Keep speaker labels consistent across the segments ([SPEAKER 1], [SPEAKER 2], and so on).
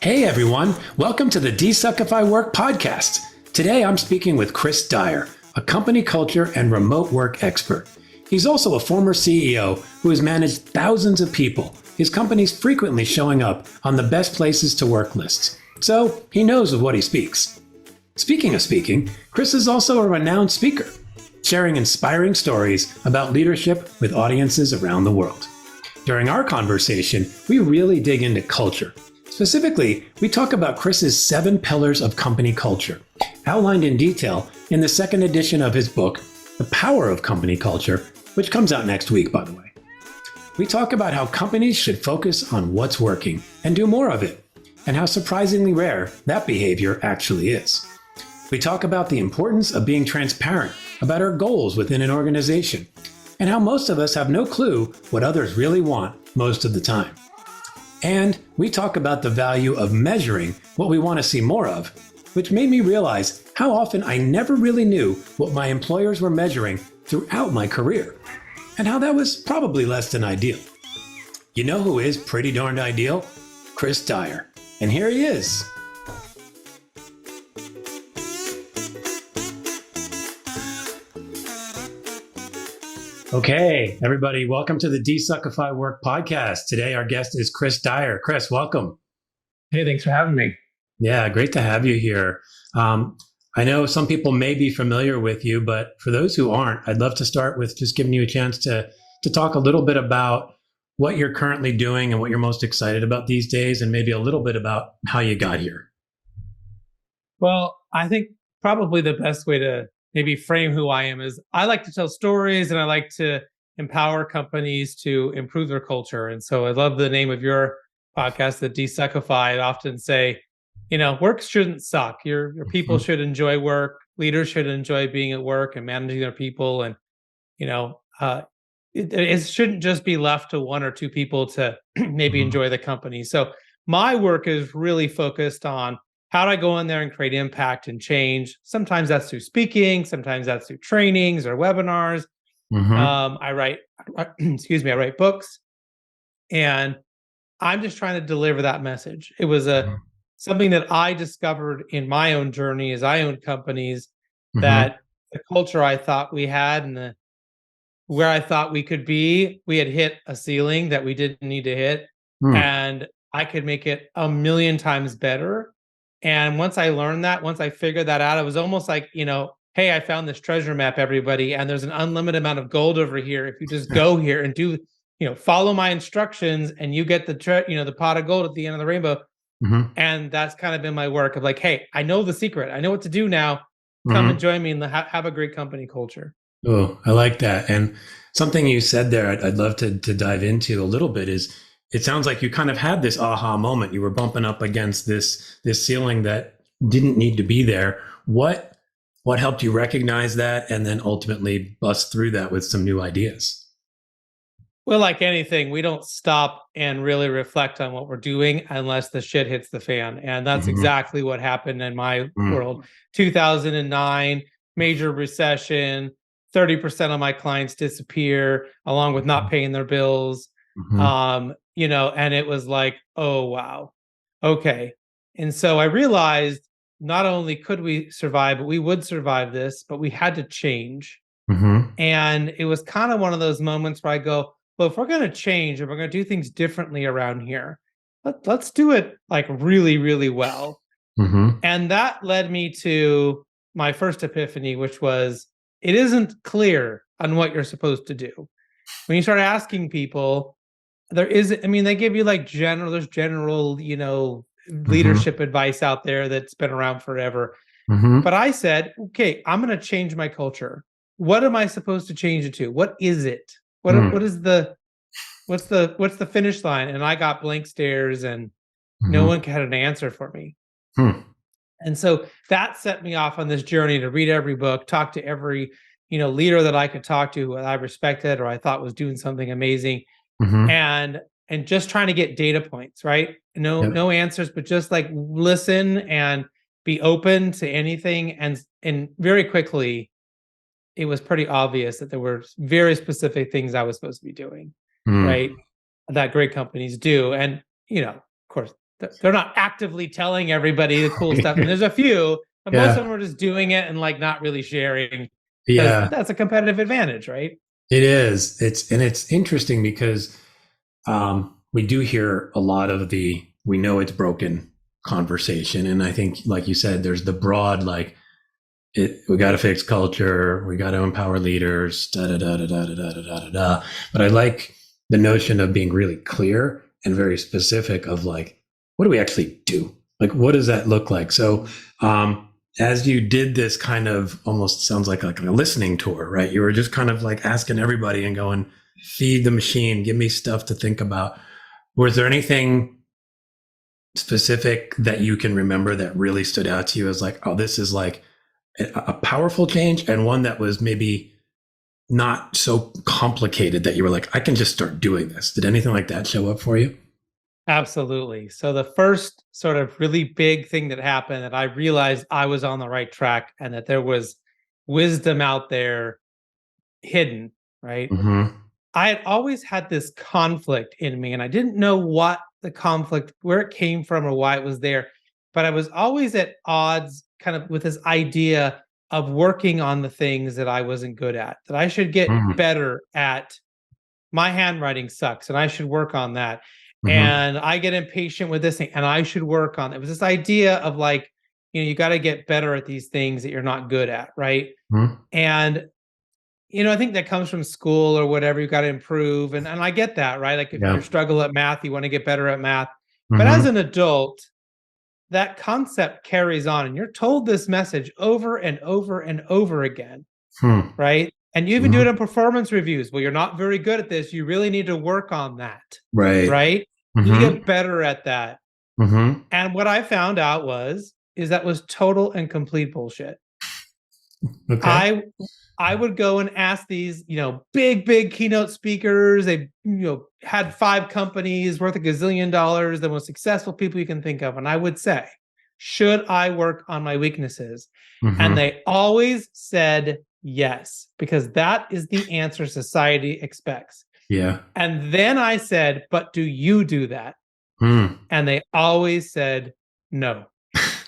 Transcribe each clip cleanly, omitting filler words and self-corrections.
[SPEAKER 1] Hey everyone, welcome to the DesuckifyWork Podcast. Today I'm speaking with Chris Dyer, a company culture and remote work expert. He's also a former CEO who has managed thousands of people, his company's frequently showing up on the best places to work lists. So he knows of what he speaks. Speaking of speaking, Chris is also a renowned speaker, sharing inspiring stories about leadership with audiences around the world. During our conversation, we really dig into culture. Specifically, we talk about Chris's 7 pillars of company culture, outlined in detail in the second edition of his book, The Power of Company Culture, which comes out next week, by the way. We talk about how companies should focus on what's working and do more of it, and how surprisingly rare that behavior actually is. We talk about the importance of being transparent about our goals within an organization, and how most of us have no clue what others really want most of the time. And we talk about the value of measuring what we want to see more of, which made me realize how often I never really knew what my employers were measuring throughout my career, and how that was probably less than ideal. You know who is pretty darned ideal? Chris Dyer. And here he is. Okay, everybody, welcome to the DesuckifyWork Podcast. Today, our guest is Chris Dyer. Chris, welcome.
[SPEAKER 2] Hey, thanks for having me.
[SPEAKER 1] Yeah, great to have you here. I know some people may be familiar with you, but for those who aren't, I'd love to start with just giving you a chance to talk a little bit about what you're currently doing and what you're most excited about these days, and maybe a little bit about how you got here.
[SPEAKER 2] Well, I think probably the best way to maybe frame who I am is I like to tell stories and I like to empower companies to improve their culture. And so I love the name of your podcast, the Desuckify. I often say, work shouldn't suck. Your people should enjoy work. Leaders should enjoy being at work and managing their people. And, it shouldn't just be left to 1 or 2 people to maybe enjoy the company. So my work is really focused on how do I go in there and create impact and change? Sometimes that's through speaking. Sometimes that's through trainings or webinars. I write books, and I'm just trying to deliver that message. It was something that I discovered in my own journey as I owned companies, that the culture I thought we had and where I thought we could be, we had hit a ceiling that we didn't need to hit, and I could make it a million times better. And once I learned that, once I figured that out, it was almost like, hey, I found this treasure map, everybody, and there's an unlimited amount of gold over here. If you just go here and do, follow my instructions, and you get the pot of gold at the end of the rainbow. And that's kind of been my work of like, hey, I know the secret. I know what to do now. Come and join me and have a great company culture.
[SPEAKER 1] Oh, I like that. And something you said there, I'd love to dive into a little bit is, it sounds like you kind of had this aha moment. You were bumping up against this ceiling that didn't need to be there. What helped you recognize that and then ultimately bust through that with some new ideas?
[SPEAKER 2] Well, like anything, we don't stop and really reflect on what we're doing unless the shit hits the fan. And that's exactly what happened in my world. 2009, major recession, 30% of my clients disappear, along with not paying their bills. And it was like, oh, wow. Okay. And so I realized not only could we survive, but we would survive this, but we had to change. And it was kind of one of those moments where I go, well, if we're going to change and we're going to do things differently around here, let's do it like really, really well. And that led me to my first epiphany, which was, it isn't clear on what you're supposed to do. When you start asking people, they give you like there's general, leadership advice out there that's been around forever. But I said, okay, I'm going to change my culture. What am I supposed to change it to? What is it? What's the finish line? And I got blank stares, and no one had an answer for me. And so that set me off on this journey to read every book, talk to every, leader that I could talk to, who I respected or I thought was doing something amazing. And just trying to get data points, right? No answers, but just like listen and be open to anything. And very quickly, it was pretty obvious that there were very specific things I was supposed to be doing, right? That great companies do. And, of course, they're not actively telling everybody the cool stuff. And there's a few, but most of them are just doing it and like not really sharing.
[SPEAKER 1] Yeah,
[SPEAKER 2] That's a competitive advantage, right?
[SPEAKER 1] it is. It's interesting because we do hear a lot of the "we know it's broken" conversation, and I think, like you said, there's the broad like we got to fix culture, we got to empower leaders, da da da da da da da da da. But I like the notion of being really clear and very specific of like, what do we actually do? Like, what does that look like? So, as you did this kind of almost sounds like a listening tour, right? You were just kind of like asking everybody and going, feed the machine, give me stuff to think about. Was there anything specific that you can remember that really stood out to you as like, oh, this is like a powerful change, and one that was maybe not so complicated that you were like, I can just start doing this? Did anything like that show up for you?
[SPEAKER 2] Absolutely. So the first sort of really big thing that happened that I realized I was on the right track and that there was wisdom out there hidden, right?
[SPEAKER 1] Mm-hmm.
[SPEAKER 2] I had always had this conflict in me and I didn't know what the conflict, where it came from or why it was there. But I was always at odds kind of with this idea of working on the things that I wasn't good at, that I should get better at. My handwriting sucks and I should work on that. And I get impatient with this thing and I should work on it. It was this idea of like, you got to get better at these things that you're not good at, right? And I think that comes from school or whatever. You've got to improve. And I get that, right? Like if you struggle at math, you want to get better at math. But as an adult, that concept carries on. And you're told this message over and over and over again, right? And you even do it in performance reviews. Well, you're not very good at this. You really need to work on that. Right? You get better at that. And what I found out is that was total and complete bullshit. Okay. I would go and ask these, big keynote speakers. They, had 5 companies worth $1 gazillion, the most successful people you can think of. And I would say, should I work on my weaknesses? And they always said yes, because that is the answer society expects. Yeah. And then I said, but do you do that? And they always said no.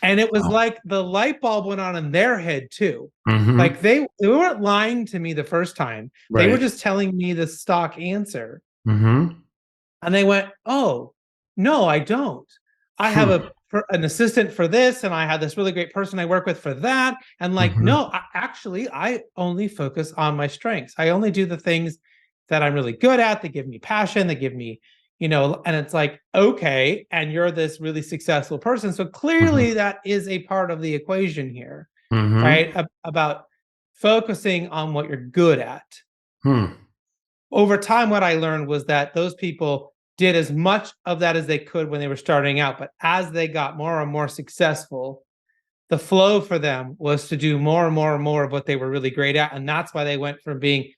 [SPEAKER 2] And it was like the light bulb went on in their head too. Like they weren't lying to me the first time. Right. They were just telling me the stock answer. And they went, oh, no, I don't. I have an assistant for this, and I have this really great person I work with for that. And like, no, I only focus on my strengths. I only do the things that I'm really good at, that give me passion, that give me, and it's like, okay, and you're this really successful person. So clearly that is a part of the equation here, right? About focusing on what you're good at. Over time, what I learned was that those people did as much of that as they could when they were starting out. But as they got more and more successful, the flow for them was to do more and more and more of what they were really great at. And that's why they went from being,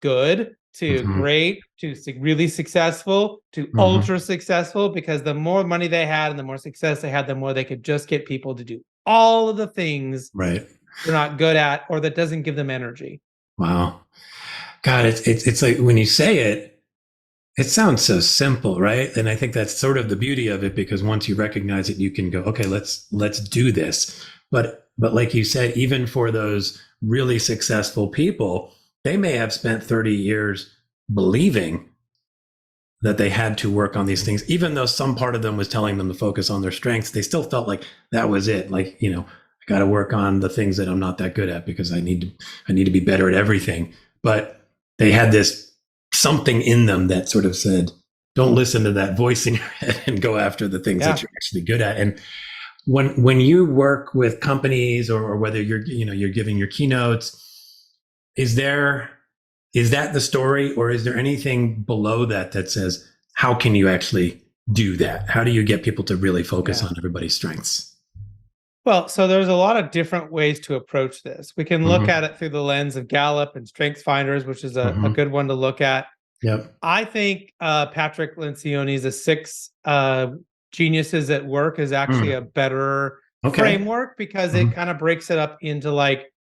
[SPEAKER 2] good to great to really successful to ultra successful, because the more money they had and the more success they had, the more they could just get people to do all of the things they're not good at or that doesn't give them energy. Wow.
[SPEAKER 1] God, it's like when you say it, it sounds so simple, right? And I think that's sort of the beauty of it, because once you recognize it, you can go, okay, let's do this. But like you said, even for those really successful people, they may have spent 30 years believing that they had to work on these things, even though some part of them was telling them to focus on their strengths. They still felt like that was it. Like, I got to work on the things that I'm not that good at because I need to be better at everything. But they had this something in them that sort of said, don't listen to that voice in your head and go after the things that you're actually good at. And when you work with companies or whether you're giving your keynotes, is that the story, or is there anything below that says, how can you actually do that? How do you get people to really focus on everybody's strengths?
[SPEAKER 2] Well, so there's a lot of different ways to approach this. We can look at it through the lens of Gallup and Strengths Finders, which is a good one to look at. Yep. I think Patrick Lencioni's The 6 Geniuses at Work is actually a better framework, because it kind of breaks it up into like,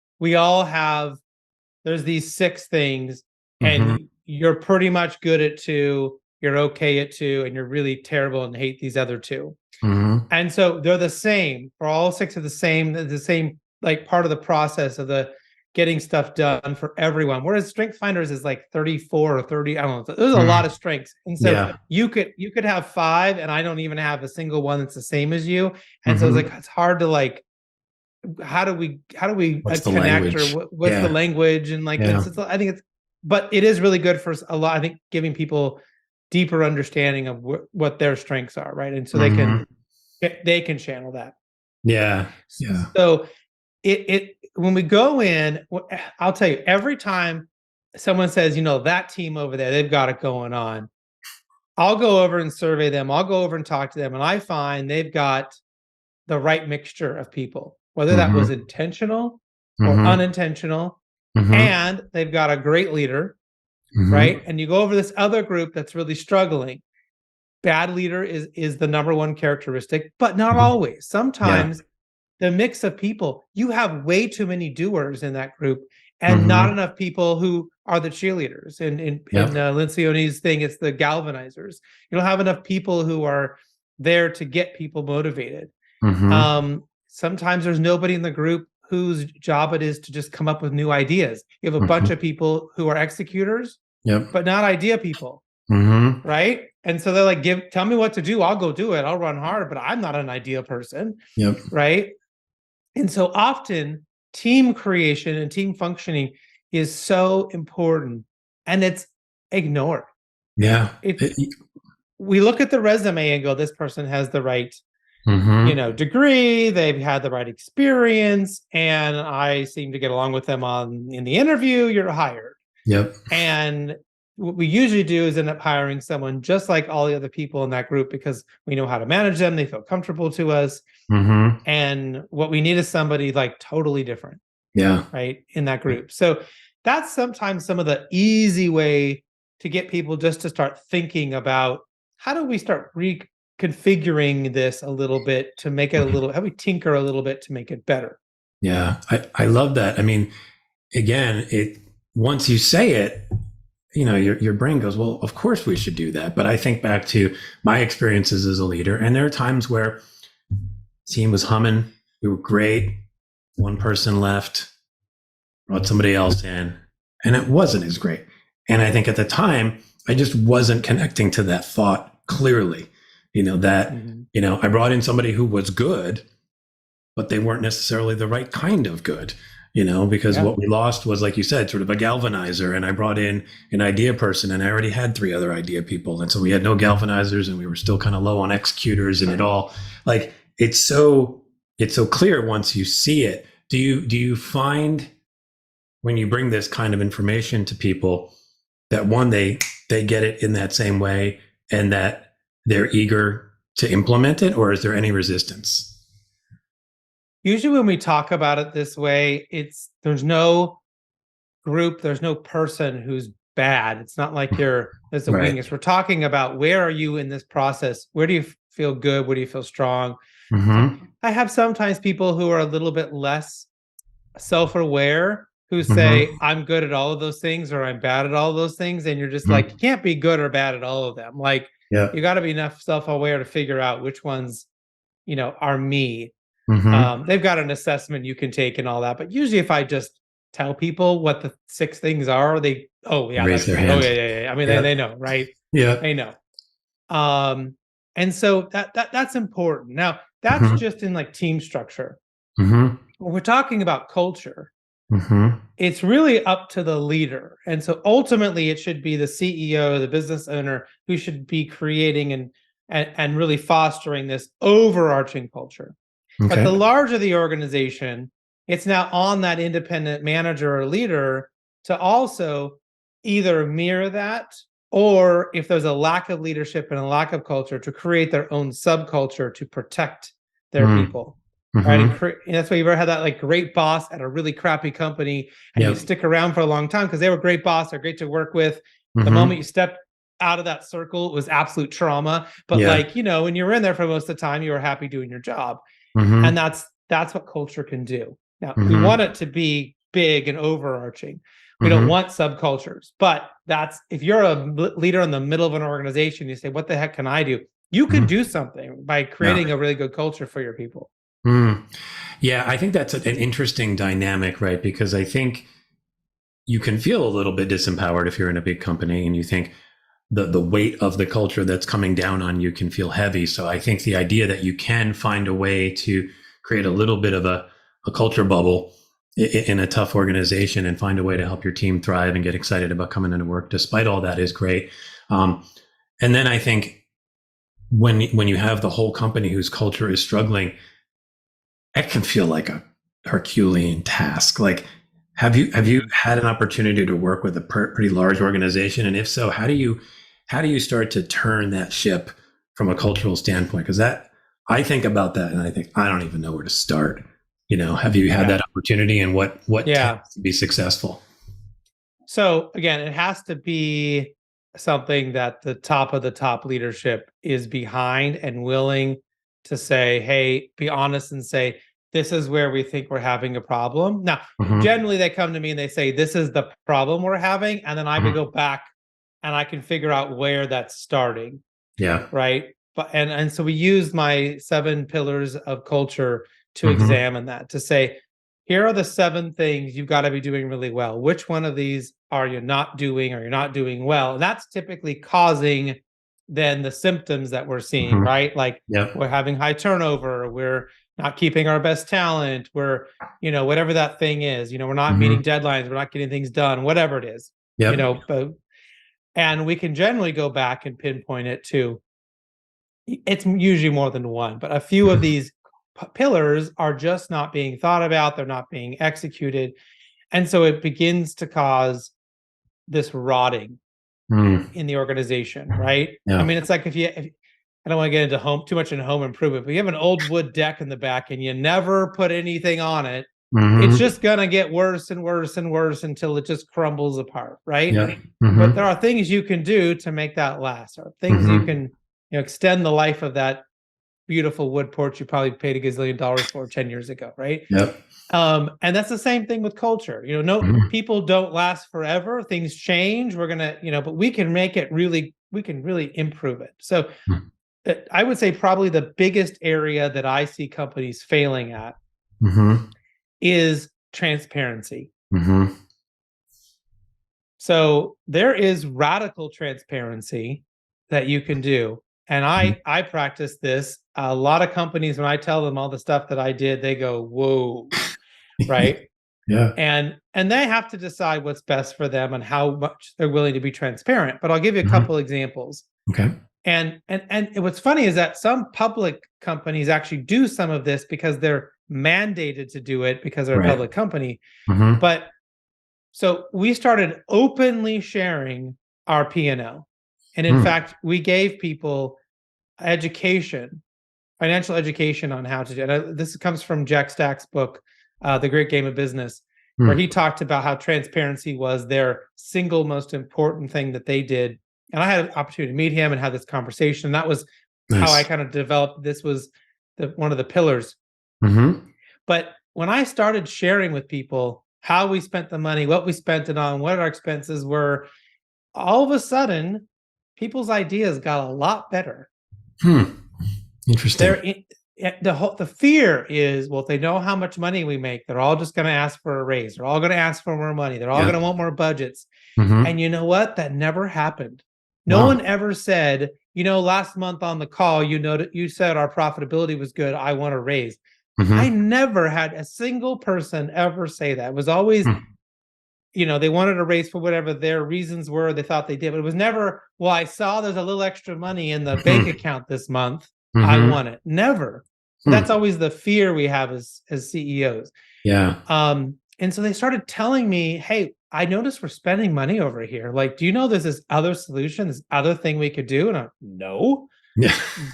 [SPEAKER 2] there's these 6 things and you're pretty much good at 2 you're okay at 2, and you're really terrible and hate these other 2. And so they're the same for all 6 of the same like part of the process of the getting stuff done for everyone. Whereas Strength Finders is like 34 or 30. I don't know. There's a lot of strengths. And so you could have 5, and I don't even have a single one that's the same as you. And so it's like, it's hard to like, how do we
[SPEAKER 1] what's
[SPEAKER 2] connect, or what's the language? And like, I think but it is really good for a lot. I think giving people deeper understanding of what their strengths are. Right. And so they can channel that.
[SPEAKER 1] Yeah.
[SPEAKER 2] So when we go in, I'll tell you, every time someone says, that team over there, they've got it going on, I'll go over and survey them. I'll go over and talk to them. And I find they've got the right mixture of people, whether that was intentional or unintentional. And they've got a great leader, right? And you go over this other group that's really struggling. Bad leader is the number one characteristic, but not always. Sometimes the mix of people, you have way too many doers in that group, and not enough people who are the cheerleaders. In Lencioni's thing, it's the galvanizers. You don't have enough people who are there to get people motivated. Sometimes there's nobody in the group whose job it is to just come up with new ideas. You have a bunch of people who are executors, but not idea people. Right. And so they're like, tell me what to do. I'll go do it. I'll run hard, but I'm not an idea person. Right. And so often team creation and team functioning is so important, and it's ignored. We look at the resume and go, this person has the right, degree. They've had the right experience, and I seem to get along with them in the interview. You're hired. And what we usually do is end up hiring someone just like all the other people in that group, because we know how to manage them. They feel comfortable to us. And what we need is somebody like totally different. Right. In that group. So that's sometimes some of the easy way to get people just to start thinking about, how do we start reconfiguring this a little bit to make it how do we tinker a little bit to make it better?
[SPEAKER 1] I love that. I mean, again, once you say it, your brain goes, well, of course we should do that. But I think back to my experiences as a leader, and there are times where the team was humming, we were great, one person left, brought somebody else in, and it wasn't as great. And I think at the time, I just wasn't connecting to that thought clearly, I brought in somebody who was good, but they weren't necessarily the right kind of good. Because what we lost was, like you said, sort of a galvanizer, and I brought in an idea person, and I already had 3 other idea people. And so we had no galvanizers, and we were still kind of low on executors, and it all, like, it's so clear once you see it. Do you find when you bring this kind of information to people that, one, they get it in that same way, and that they're eager to implement it, or is there any resistance?
[SPEAKER 2] Usually when we talk about it this way, there's no group, there's no person who's bad. It's not like there's a weakness. We're talking about, where are you in this process? Where do you feel good? Where do you feel strong? I have sometimes people who are a little bit less self-aware, who say, I'm good at all of those things, or I'm bad at all of those things. And you're just like, you can't be good or bad at all of them. Like, you got to be enough self-aware to figure out which ones, are me. They've got an assessment you can take and all that. But usually if I just tell people what the 6 things are, they,
[SPEAKER 1] raise their hand.
[SPEAKER 2] I mean, they know, right? They know. And so that's important. Now, that's just in like team structure. When we're talking about culture, it's really up to the leader. And so ultimately it should be the CEO, the business owner, who should be creating and really fostering this overarching culture. But the larger the organization, it's now on that independent manager or leader to also either mirror that, or if there's a lack of leadership and a lack of culture, to create their own subculture to protect their people. Right. And that's why you've ever had that like great boss at a really crappy company, and you stick around for a long time because they were a great boss, they're great to work with. The moment you stepped out of that circle, it was absolute trauma. But when you were in there for most of the time, you were happy doing your job. And that's what culture can do. Now, we want it to be big and overarching. We don't want subcultures. But if you're a leader in the middle of an organization, you say, what the heck can I do? You can do something by creating a really good culture for your people.
[SPEAKER 1] Yeah, I think that's an interesting dynamic, right? Because I think you can feel a little bit disempowered if you're in a big company and you think the weight of the culture that's coming down on you can feel heavy. So I think the idea that you can find a way to create a little bit of a culture bubble in a tough organization and find a way to help your team thrive and get excited about coming into work despite all that is great. And then I think when you have the whole company whose culture is struggling, it can feel like a Herculean task. Like, have you had an opportunity to work with a pretty large organization? And if so, how do you start to turn that ship from a cultural standpoint? Because I think about that and I think I don't even know where to start. Have you had that opportunity, and what tends to be successful?
[SPEAKER 2] So again, it has to be something that the top of the top leadership is behind and willing to say, hey, be honest and say, this is where we think we're having a problem. Now, generally they come to me and they say, this is the problem we're having. And then I can go back and I can figure out where that's starting.
[SPEAKER 1] Yeah.
[SPEAKER 2] Right. But, and so we used my 7 pillars of culture to examine that, to say, here are the 7 things you've got to be doing really well. Which one of these are you not doing, or you're not doing well? And that's typically causing then the symptoms that we're seeing, right? Like we're having high turnover, we're not keeping our best talent, we're, whatever that thing is, we're not meeting deadlines, we're not getting things done, whatever it is, and we can generally go back and pinpoint it to, it's usually more than one, but a few of these pillars are just not being thought about, they're not being executed. And so it begins to cause this rotting in the organization, right? I mean, it's like if I don't want to get into too much in home improvement, but you have an old wood deck in the back and you never put anything on it, it's just going to get worse and worse and worse until it just crumbles apart, right? But there are things you can do to make that last, or things you can extend the life of that beautiful wood porch you probably paid $1 gazillion for 10 years ago, right? And that's the same thing with culture. People don't last forever. Things change. We're gonna, but we can make it really, we can really improve it. So I would say probably the biggest area that I see companies failing at is transparency. So there is radical transparency that you can do. And I practice this. A lot of companies, when I tell them all the stuff that I did, they go, whoa, right? And they have to decide what's best for them and how much they're willing to be transparent. But I'll give you a couple examples.
[SPEAKER 1] Okay.
[SPEAKER 2] And what's funny is that some public companies actually do some of this because they're mandated to do it because they're a public company. But so we started openly sharing our P&L. And in fact, we gave people financial education on how to do it. This comes from Jack Stack's book, The Great Game of Business, where he talked about how transparency was their single most important thing that they did. And I had an opportunity to meet him and have this conversation. And that was how I kind of developed. This was one of the pillars. But when I started sharing with people how we spent the money, what we spent it on, what our expenses were, all of a sudden, people's ideas got a lot better.
[SPEAKER 1] Interesting.
[SPEAKER 2] The fear is, well, if they know how much money we make, they're all just going to ask for a raise. They're all going to ask for more money. They're all going to want more budgets. And you know what? That never happened. No one ever said, last month on the call, you said our profitability was good. I want a raise. I never had a single person ever say that. It was always, they wanted a raise for whatever their reasons were. They thought they did, but it was never, well, I saw there's a little extra money in the bank account this month. I want it. Never. That's always the fear we have as CEOs. And so they started telling me, hey, I noticed we're spending money over here. Like, do you know there's this other solution, this other thing we could do? And I'm, no.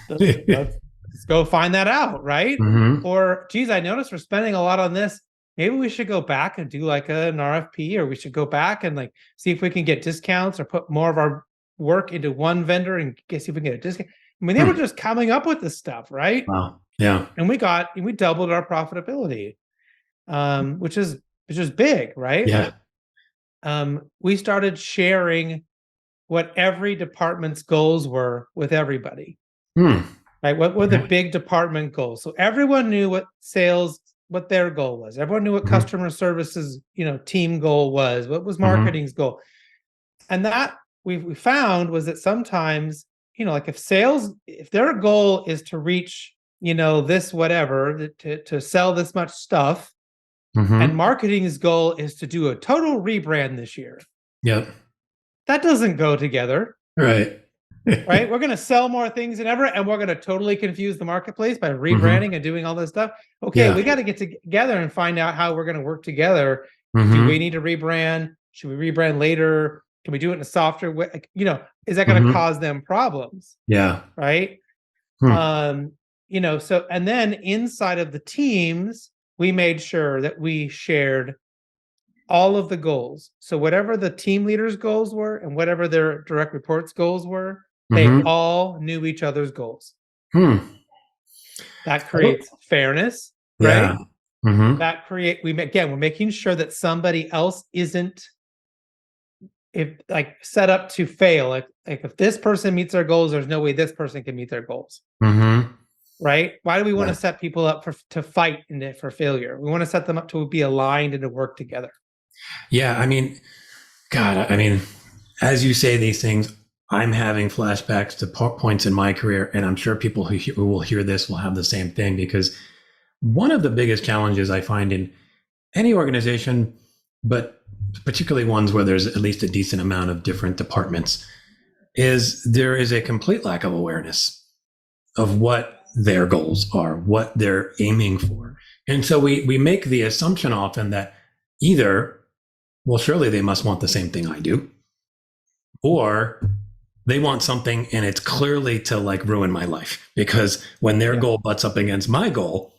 [SPEAKER 2] Let's go find that out, right? Or, geez, I noticed we're spending a lot on this. Maybe we should go back and do like an RFP, or we should go back and like see if we can get discounts or put more of our work into one vendor and see if we can get a discount. I mean, they were just coming up with this stuff, right?
[SPEAKER 1] Wow. Yeah.
[SPEAKER 2] And we doubled our profitability, which is big, right?
[SPEAKER 1] Yeah.
[SPEAKER 2] we started sharing what every department's goals were with everybody. Right? What were the big department goals? So everyone knew what their goal was. Everyone knew what customer services, team goal was. What was marketing's goal? And that we found was that sometimes, like if their goal is to reach, this whatever, to sell this much stuff, and marketing's goal is to do a total rebrand this year.
[SPEAKER 1] Yep.
[SPEAKER 2] That doesn't go together.
[SPEAKER 1] Right.
[SPEAKER 2] Right? We're going to sell more things than ever, and we're going to totally confuse the marketplace by rebranding and doing all this stuff. Okay, we got to get together and find out how we're going to work together. Do we need to rebrand? Should we rebrand later? Can we do it in a softer way? Is that going to cause them problems?
[SPEAKER 1] Yeah.
[SPEAKER 2] Right. So, and then inside of the teams, we made sure that we shared all of the goals. So whatever the team leaders' goals were and whatever their direct reports' goals were, they all knew each other's goals. That creates fairness, right? That we're making sure that somebody else isn't set up to fail. Like if this person meets their goals, there's no way this person can meet their goals. Right? Why do we want to set people up to fight for failure? We want to set them up to be aligned and to work together.
[SPEAKER 1] Yeah, as you say these things, I'm having flashbacks to points in my career, and I'm sure people who will hear this will have the same thing, because one of the biggest challenges I find in any organization, but particularly ones where there's at least a decent amount of different departments, is there is a complete lack of awareness of what their goals are, what they're aiming for. And so we make the assumption often that either, well, surely they must want the same thing I do, or they want something and it's clearly to ruin my life, because when their goal butts up against my goal,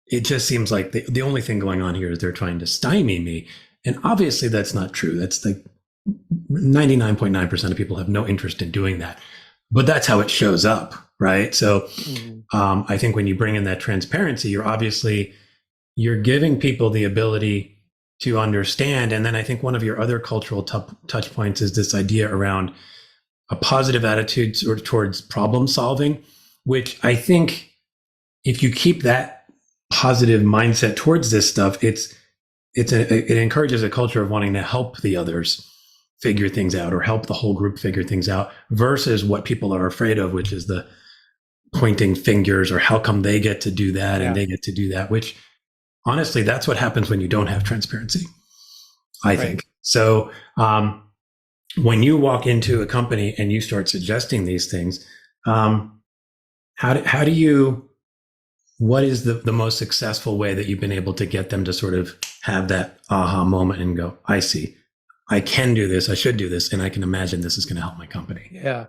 [SPEAKER 1] it just seems like the only thing going on here is they're trying to stymie me. And obviously that's not true. That's 99.9% of people have no interest in doing that, but that's how it shows up. Right. So I think when you bring in that transparency, you're giving people the ability to understand. And then I think one of your other cultural touch points is this idea around a positive attitude towards problem solving, which I think if you keep that positive mindset towards this stuff, it encourages a culture of wanting to help the others figure things out, or help the whole group figure things out, versus what people are afraid of, which is the pointing fingers, or how come they get to do that and they get to do that, which honestly, that's what happens when you don't have transparency, I think. So when you walk into a company and you start suggesting these things, what is the most successful way that you've been able to get them to sort of have that aha moment and go, I see, I can do this, I should do this, and I can imagine this is going to help my company?
[SPEAKER 2] Yeah.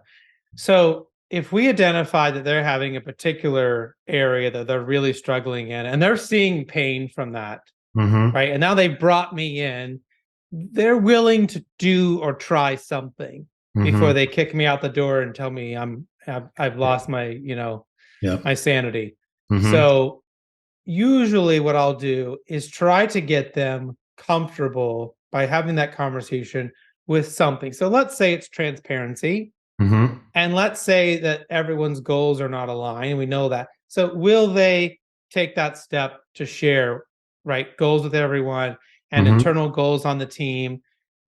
[SPEAKER 2] So if we identify that they're having a particular area that they're really struggling in, and they're seeing pain from that, right? And now they've brought me in, they're willing to do or try something before they kick me out the door and tell me I've lost my, my sanity. So usually what I'll do is try to get them comfortable by having that conversation with something. So let's say it's transparency. And let's say that everyone's goals are not aligned. We know that. So will they take that step to share, goals with everyone and internal goals on the team?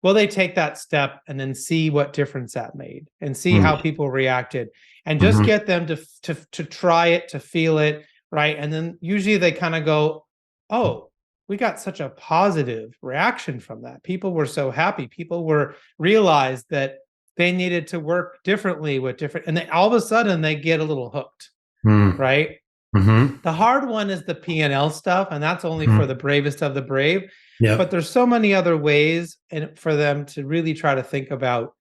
[SPEAKER 2] Will they take that step and then see what difference that made and see how people reacted, and just get them to try it, to feel it, right? And then usually they kind of go, oh, we got such a positive reaction from that. People were so happy. People realized that they needed to work differently with different, and all of a sudden they get a little hooked, right? The hard one is the P&L stuff, and that's only for the bravest of the brave. But there's so many other ways for them to really try to think about,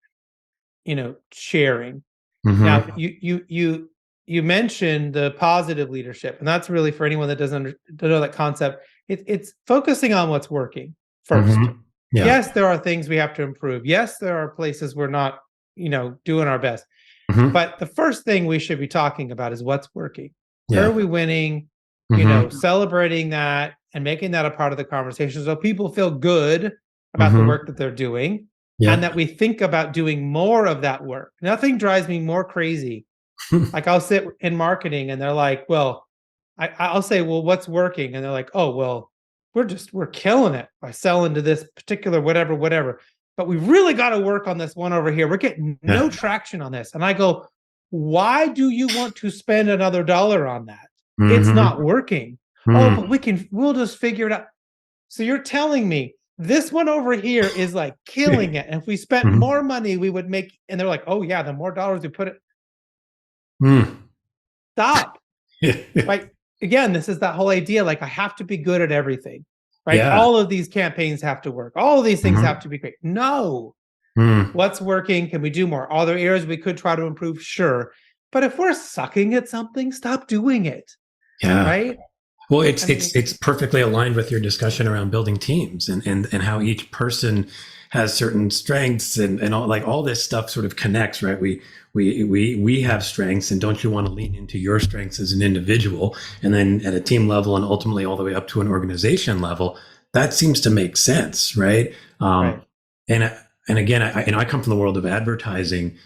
[SPEAKER 2] sharing. Now, you mentioned the positive leadership, and that's really for anyone that doesn't know that concept. It's focusing on what's working first. Yes, there are things we have to improve. Yes, there are places we're not, doing our best. But the first thing we should be talking about is what's working. Where are we winning? Celebrating that and making that a part of the conversation, so people feel good about the work that they're doing,
[SPEAKER 1] Yeah.
[SPEAKER 2] and that we think about doing more of that work. Nothing drives me more crazy. Like I'll sit in marketing and they're like, well, I'll say, well, what's working? And they're like, oh, well, we're killing it by selling to this particular whatever. But we really got to work on this one over here. We're getting no traction on this. And I go, why do you want to spend another dollar on that? It's not working. Oh, but we'll just figure it out. So you're telling me this one over here is like killing it. And if we spent more money, we would make, and they're like, oh yeah, the more dollars we put it. Stop. Like, again, this is that whole idea. Like, I have to be good at everything, right?
[SPEAKER 1] Yeah.
[SPEAKER 2] All of these campaigns have to work. All of these things have to be great. No. What's working? Can we do more? Are there areas we could try to improve? Sure. But if we're sucking at something, stop doing it.
[SPEAKER 1] Yeah.
[SPEAKER 2] Right.
[SPEAKER 1] Well, it's perfectly aligned with your discussion around building teams and how each person has certain strengths and all this stuff sort of connects, right? We have strengths, and don't you want to lean into your strengths as an individual, and then at a team level and ultimately all the way up to an organization level? That seems to make sense, right?
[SPEAKER 2] Right.
[SPEAKER 1] And again, I come from the world of advertising.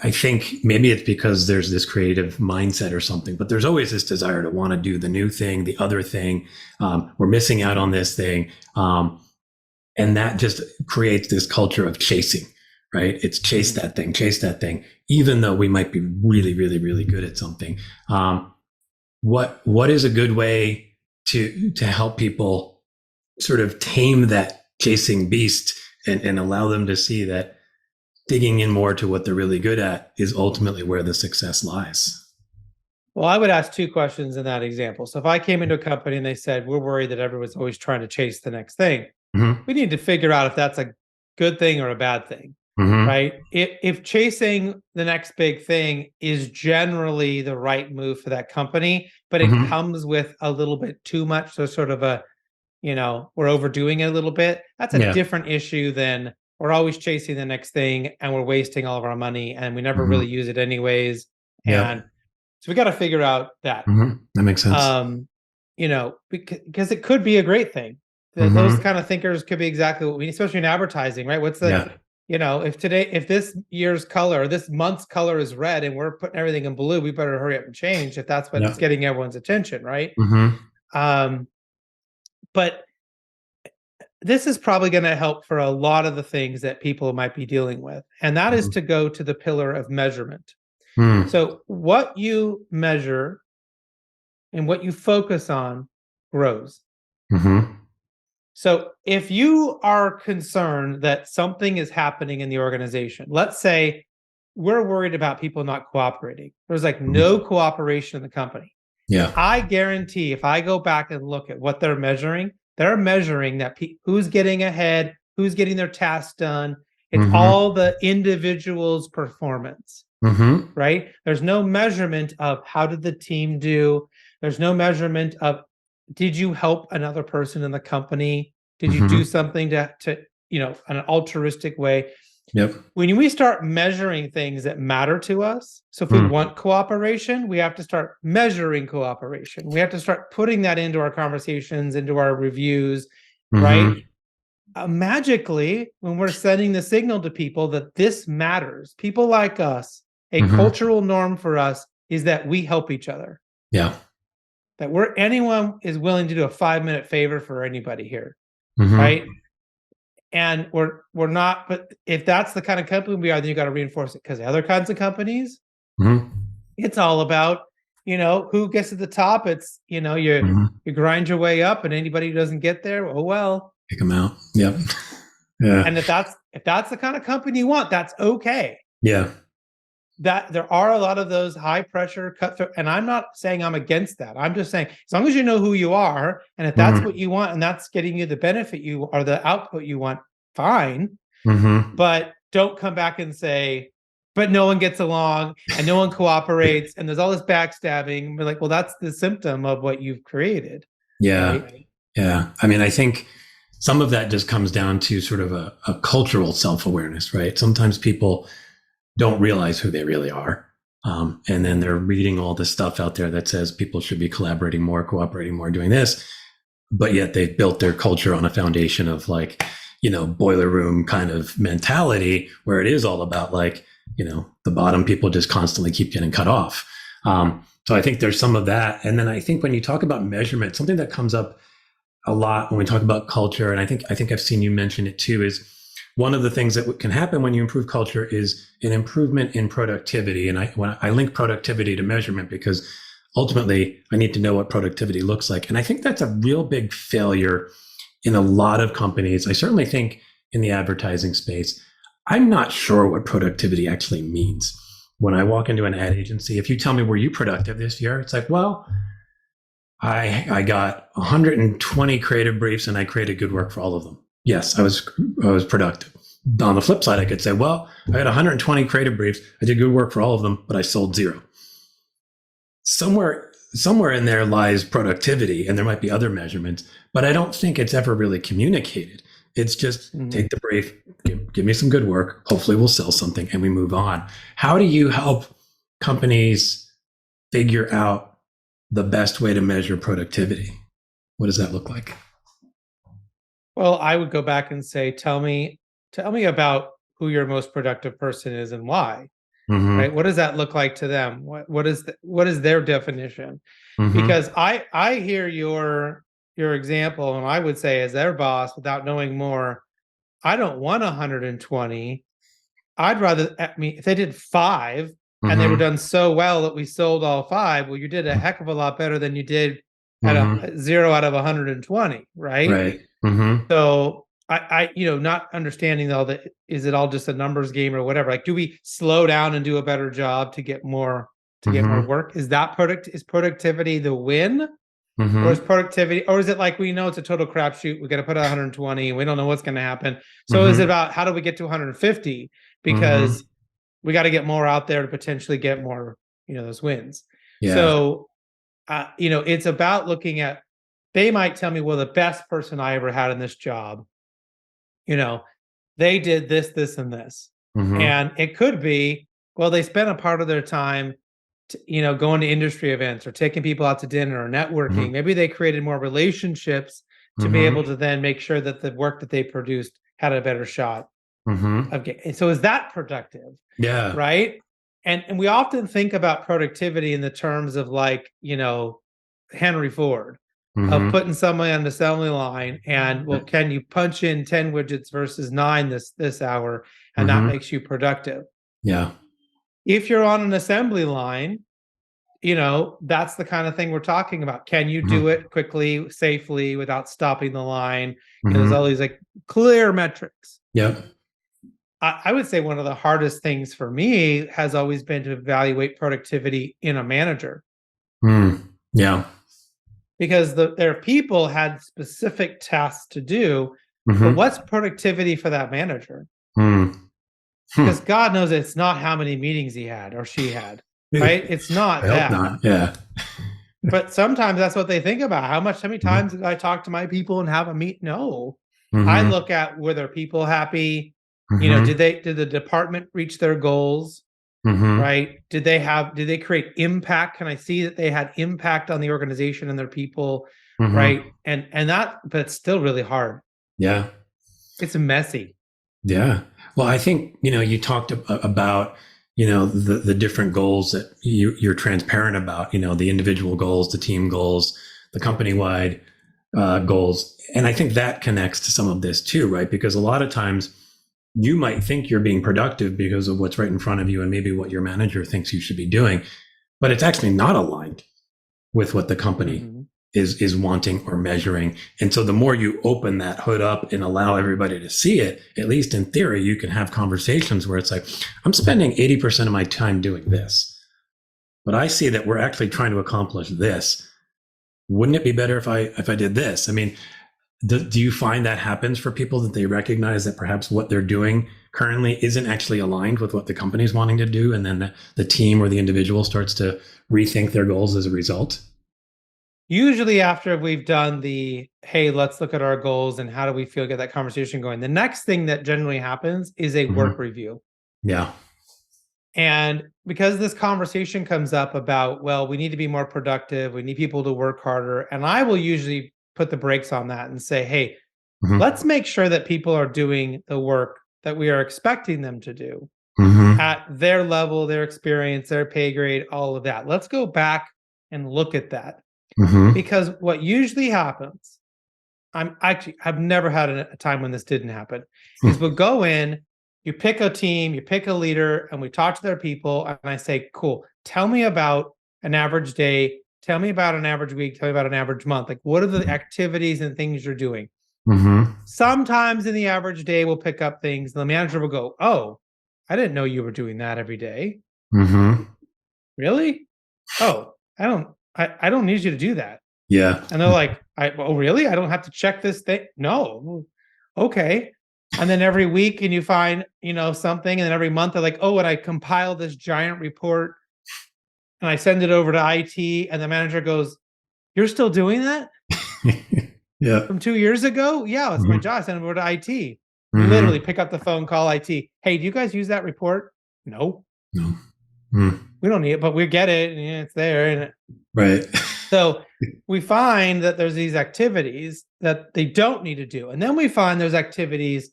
[SPEAKER 1] I think maybe it's because there's this creative mindset or something, but there's always this desire to want to do the new thing, the other thing. We're missing out on this thing. And that just creates this culture of chasing, right? It's chase that thing, even though we might be really, really, really good at something. What is a good way to help people sort of tame that chasing beast and allow them to see that digging in more to what they're really good at is ultimately where the success lies?
[SPEAKER 2] Well, I would ask two questions in that example. So if I came into a company and they said, we're worried that everyone's always trying to chase the next thing, we need to figure out if that's a good thing or a bad thing, right? If chasing the next big thing is generally the right move for that company, but it comes with a little bit too much, so sort of a, we're overdoing it a little bit, that's a different issue than we're always chasing the next thing and we're wasting all of our money and we never really use it anyways. And so we got to figure out that.
[SPEAKER 1] That makes sense.
[SPEAKER 2] Because it could be a great thing. Those kind of thinkers could be exactly what we need, especially in advertising, right? What's the, if this year's color, this month's color is red and we're putting everything in blue, we better hurry up and change if that's what's getting everyone's attention, right? But this is probably going to help for a lot of the things that people might be dealing with. And that is to go to the pillar of measurement. So what you measure and what you focus on grows. So if you are concerned that something is happening in the organization, let's say we're worried about people not cooperating. There's like no cooperation in the company. I guarantee if I go back and look at what they're measuring that who's getting ahead, who's getting their tasks done. It's all the individual's performance, right? There's no measurement of how did the team do. There's no measurement of, did you help another person in the company? Did you do something to an altruistic way? When we start measuring things that matter to us, so if we want cooperation, we have to start measuring cooperation. We have to start putting that into our conversations, into our reviews, right? Magically, when we're sending the signal to people that this matters, people like us, a cultural norm for us is that we help each other. That anyone is willing to do a 5-minute favor for anybody here, right? And we're not, but if that's the kind of company we are, then you got to reinforce it, because the other kinds of companies, it's all about, who gets to the top. It's, you grind your way up, and anybody who doesn't get there, oh, well.
[SPEAKER 1] Kick them out.
[SPEAKER 2] And if that's the kind of company you want, that's okay. That there are a lot of those high pressure cutthroat, and I'm not saying I'm against that. I'm just saying, as long as you know who you are, and if that's what you want, and that's getting you the benefit or the output you want, fine. But don't come back and say, but no one gets along and no one cooperates and there's all this backstabbing. We're like, well, that's the symptom of what you've created. Right?
[SPEAKER 1] I mean, I think some of that just comes down to sort of a cultural self-awareness, right? Sometimes people don't realize who they really are. And then they're reading all this stuff out there that says people should be collaborating more, cooperating more, doing this. but yet they've built their culture on a foundation of like, boiler room kind of mentality where it is all about like, the bottom people just constantly keep getting cut off. So I think there's some of that. And then I think when you talk about measurement, something that comes up a lot when we talk about culture, and I think I've seen you mention it too, is one of the things that can happen when you improve culture is an improvement in productivity. And when I link productivity to measurement, because ultimately I need to know what productivity looks like. And I think that's a real big failure in a lot of companies. I certainly think in the advertising space, I'm not sure what productivity actually means. When I walk into an ad agency, if you tell me, were you productive this year? It's like, well, I got 120 creative briefs and I created good work for all of them. Yes, I was productive. On the flip side, I could say, well, I had 120 creative briefs. I did good work for all of them, but I sold 0. Somewhere in there lies productivity, and there might be other measurements, but I don't think it's ever really communicated. It's just take the brief, give me some good work. Hopefully we'll sell something and we move on. How do you help companies figure out the best way to measure productivity? What does that look like?
[SPEAKER 2] Well, I would go back and say, tell me about who your most productive person is and why. Right? What does that look like to them? What is their definition? Because I hear your example, and I would say, as their boss, without knowing more, I don't want 120. I'd rather, if they did 5 and they were done so well that we sold all 5, well, you did a heck of a lot better than you did at a 0 out of 120, right?
[SPEAKER 1] Right.
[SPEAKER 2] So I not understanding all that, is it all just a numbers game or whatever? Like, do we slow down and do a better job to get more work? Is productivity the win? Or is productivity, or is it like, we know it's a total crapshoot, we got to put 120 and we don't know what's going to happen? So is it about how do we get to 150? Because we got to get more out there to potentially get more, those wins. Yeah. So, it's about looking at, they might tell me, well, the best person I ever had in this job, they did this, this, and this. And it could be, well, they spent a part of their time going to industry events or taking people out to dinner or networking. Maybe they created more relationships to be able to then make sure that the work that they produced had a better shot of getting. So is that productive? Yeah. Right. And we often think about productivity in the terms of like, Henry Ford, of putting somebody on the assembly line and, well, can you punch in 10 widgets versus 9 this hour? And that makes you productive. Yeah. If you're on an assembly line, that's the kind of thing we're talking about. Can you do it quickly, safely, without stopping the line? There's all these like clear metrics. Yeah. I would say one of the hardest things for me has always been to evaluate productivity in a manager. Yeah. Because their people had specific tasks to do, but what's productivity for that manager? Because God knows it's not how many meetings he had or she had, right? It's not that. Not. Yeah. But sometimes that's what they think about. How many times did I talk to my people and have a meet? No. I look at, were their people happy? Did the department reach their goals? Right? Did they create impact? Can I see that they had impact on the organization and their people? Right? And but it's still really hard. Yeah. It's messy. Yeah. Well, I think, you talked about, the different goals that you're transparent about, the individual goals, the team goals, the company-wide goals. And I think that connects to some of this too, right? Because a lot of times you might think you're being productive because of what's right in front of you and maybe what your manager thinks you should be doing, but it's actually not aligned with what the company is wanting or measuring. And so the more you open that hood up and allow everybody to see it, at least in theory, you can have conversations where it's like, I'm spending 80% of my time doing this, but I see that we're actually trying to accomplish this. Wouldn't it be better if I did this? I mean, do you find that happens for people, that they recognize that perhaps what they're doing currently isn't actually aligned with what the company's wanting to do, and then the team or the individual starts to rethink their goals as a result? Usually after we've done hey, let's look at our goals and how do we feel, get that conversation going. The next thing that generally happens is a work review. Yeah. And because this conversation comes up about, well, we need to be more productive, we need people to work harder. And I will usually put the brakes on that and say, hey, let's make sure that people are doing the work that we are expecting them to do at their level, their experience, their pay grade, all of that. Let's go back and look at that. Because what usually happens, I've never had a time when this didn't happen, is we'll go in, you pick a team, you pick a leader, and we talk to their people, and I say, cool, tell me about an average day, tell me about an average week, tell me about an average month. Like, what are the activities and things you're doing? Sometimes in the average day, we'll pick up things, and the manager will go, oh, I didn't know you were doing that every day. Really? Oh, I don't need you to do that.
[SPEAKER 3] Yeah.
[SPEAKER 2] And they're like, oh, really? I don't have to check this thing? No. Okay. And then every week, and you find, something, and then every month they're like, oh, and I compile this giant report and I send it over to IT, and the manager goes, you're still doing that?
[SPEAKER 3] Yeah.
[SPEAKER 2] From 2 years ago? Yeah, it's my job. I send it over to IT. Literally pick up the phone, call IT. Hey, do you guys use that report? No. We don't need it, but we get it, and it's there. And
[SPEAKER 3] right.
[SPEAKER 2] So we find that there's these activities that they don't need to do. And then we find there's activities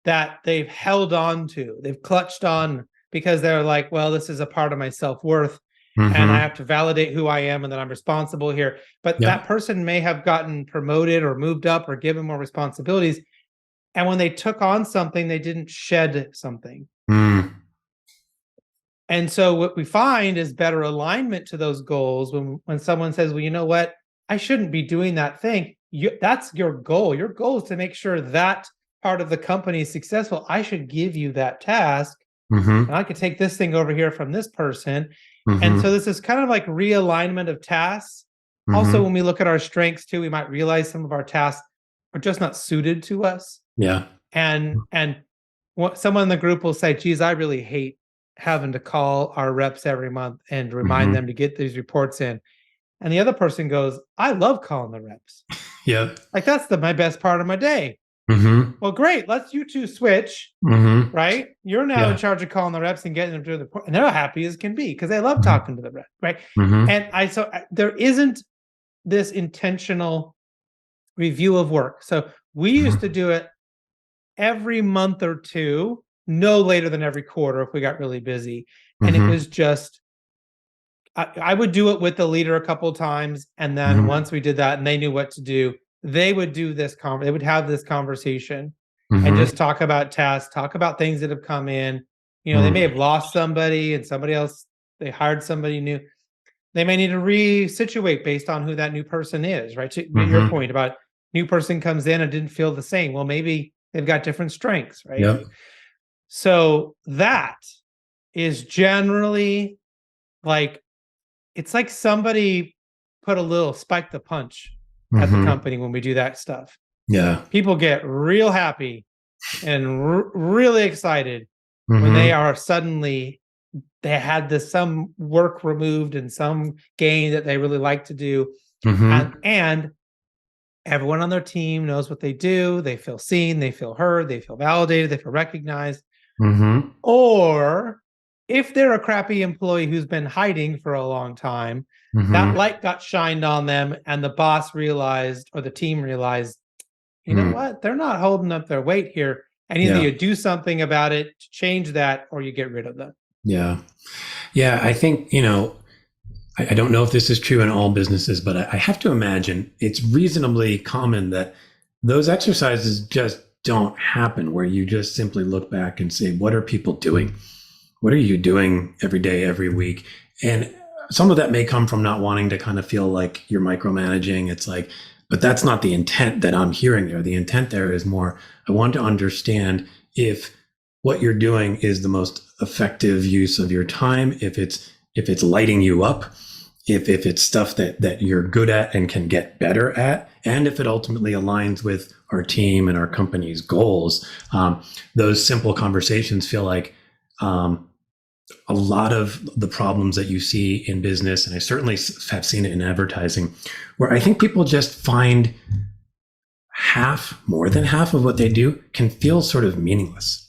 [SPEAKER 2] that they've held on to. They've clutched on because they're like, well, this is a part of my self-worth. And I have to validate who I am and that I'm responsible here. But that person may have gotten promoted or moved up or given more responsibilities. And when they took on something, they didn't shed something. And so what we find is better alignment to those goals when someone says, well, you know what? I shouldn't be doing that thing. That's your goal. Your goal is to make sure that part of the company is successful. I should give you that task. And I could take this thing over here from this person. And so this is kind of like realignment of tasks. Also, when we look at our strengths too, we might realize some of our tasks are just not suited to us.
[SPEAKER 3] Yeah.
[SPEAKER 2] And someone in the group will say, geez, I really hate having to call our reps every month and remind them to get these reports in. And the other person goes, I love calling the reps.
[SPEAKER 3] Yeah.
[SPEAKER 2] Like, that's my best part of my day. Well, great. Let's you two switch, right? You're now in charge of calling the reps and getting them to the report. And they're happy as can be because they love talking to the rep, right? And so there isn't this intentional review of work. So we used to do it every month or two, no later than every quarter if we got really busy. And it was just, I would do it with the leader a couple of times. And then once we did that and they knew what to do, they would do this, they would have this conversation and just talk about tasks, talk about things that have come in. They may have lost somebody and somebody else, they hired somebody new. They may need to resituate based on who that new person is, right? To your point about new person comes in and didn't feel the same. Well, maybe they've got different strengths, right?
[SPEAKER 3] Yep.
[SPEAKER 2] So that is generally like, it's like somebody put a little spike the punch at the company when we do that stuff.
[SPEAKER 3] Yeah.
[SPEAKER 2] People get real happy and really excited when they are suddenly, they had some work removed and some gain that they really like to do. And everyone on their team knows what they do. They feel seen, they feel heard, they feel validated, they feel recognized. Or if they're a crappy employee who's been hiding for a long time, that light got shined on them and the boss realized, or the team realized, you know what? They're not holding up their weight here. And either you do something about it to change that or you get rid of them.
[SPEAKER 3] Yeah. Yeah. I think, I don't know if this is true in all businesses, but I have to imagine it's reasonably common that those exercises just don't happen where you just simply look back and say, what are people doing? What are you doing every day, every week? And some of that may come from not wanting to kind of feel like you're micromanaging. It's like, but that's not the intent that I'm hearing there. The intent there is more, I want to understand if what you're doing is the most effective use of your time, if it's lighting you up, if it's stuff that you're good at and can get better at, and if it ultimately aligns with our team and our company's goals. Those simple conversations feel like a lot of the problems that you see in business, and I certainly have seen it in advertising, where I think people just find more than half of what they do can feel sort of meaningless.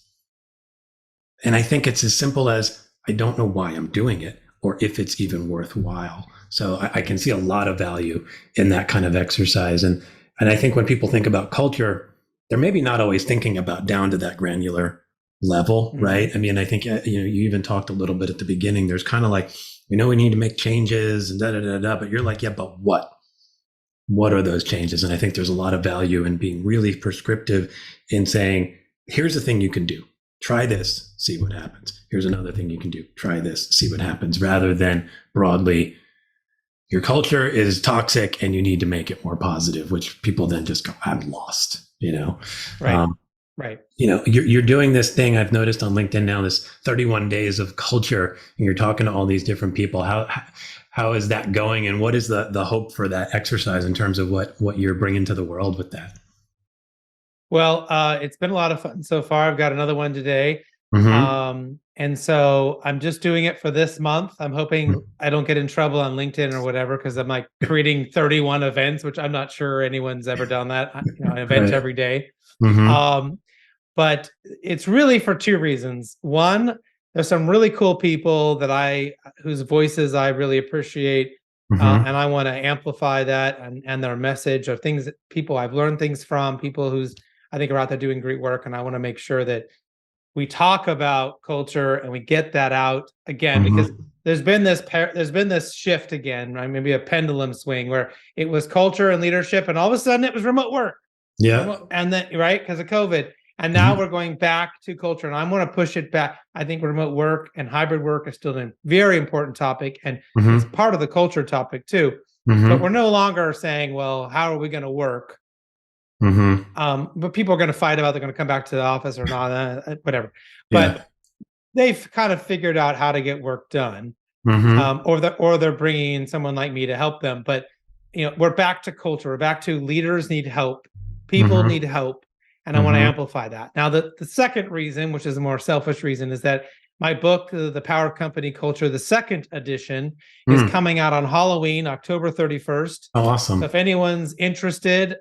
[SPEAKER 3] And I think it's as simple as, I don't know why I'm doing it, or if it's even worthwhile. So I can see a lot of value in that kind of exercise. And And I think when people think about culture, they're maybe not always thinking about down to that granular level, right? I mean, I think, you even talked a little bit at the beginning. There's kind of like, we need to make changes and but you're like, yeah, but what? What are those changes? And I think there's a lot of value in being really prescriptive in saying, here's the thing you can do. Try this, see what happens. Here's another thing you can do. Try this, see what happens, rather than broadly, your culture is toxic and you need to make it more positive, which people then just go, I'm lost,
[SPEAKER 2] Right. Right.
[SPEAKER 3] You're doing this thing I've noticed on LinkedIn now, this 31 days of culture, and you're talking to all these different people. How is that going? And what is the hope for that exercise in terms of what you're bringing to the world with that?
[SPEAKER 2] Well, it's been a lot of fun so far. I've got another one today. And so I'm just doing it for this month. I'm hoping I don't get in trouble on LinkedIn or whatever, because I'm like creating 31 events, which I'm not sure anyone's ever done that, an event every day. But it's really for two reasons. One, there's some really cool people whose voices I really appreciate. And I want to amplify that and their message, or things that people I've learned things from, people who's I think are out there doing great work. And I want to make sure that we talk about culture and we get that out again, because there's been this shift again, right? Maybe a pendulum swing where it was culture and leadership, and all of a sudden it was remote work.
[SPEAKER 3] Yeah.
[SPEAKER 2] And then, right, because of COVID. And now we're going back to culture, and I want to push it back. I think remote work and hybrid work is still a very important topic, and it's part of the culture topic too. But we're no longer saying, well, how are we going to work? But people are going to fight about they're going to come back to the office or not, whatever. But they've kind of figured out how to get work done, or they're bringing in someone like me to help them. But we're back to culture. We're back to leaders need help, people need help, and I want to amplify that. Now, the second reason, which is a more selfish reason, is that my book, The Power of Company Culture, the second edition, is coming out on Halloween, October 31st.
[SPEAKER 3] Oh, awesome.
[SPEAKER 2] So if anyone's interested,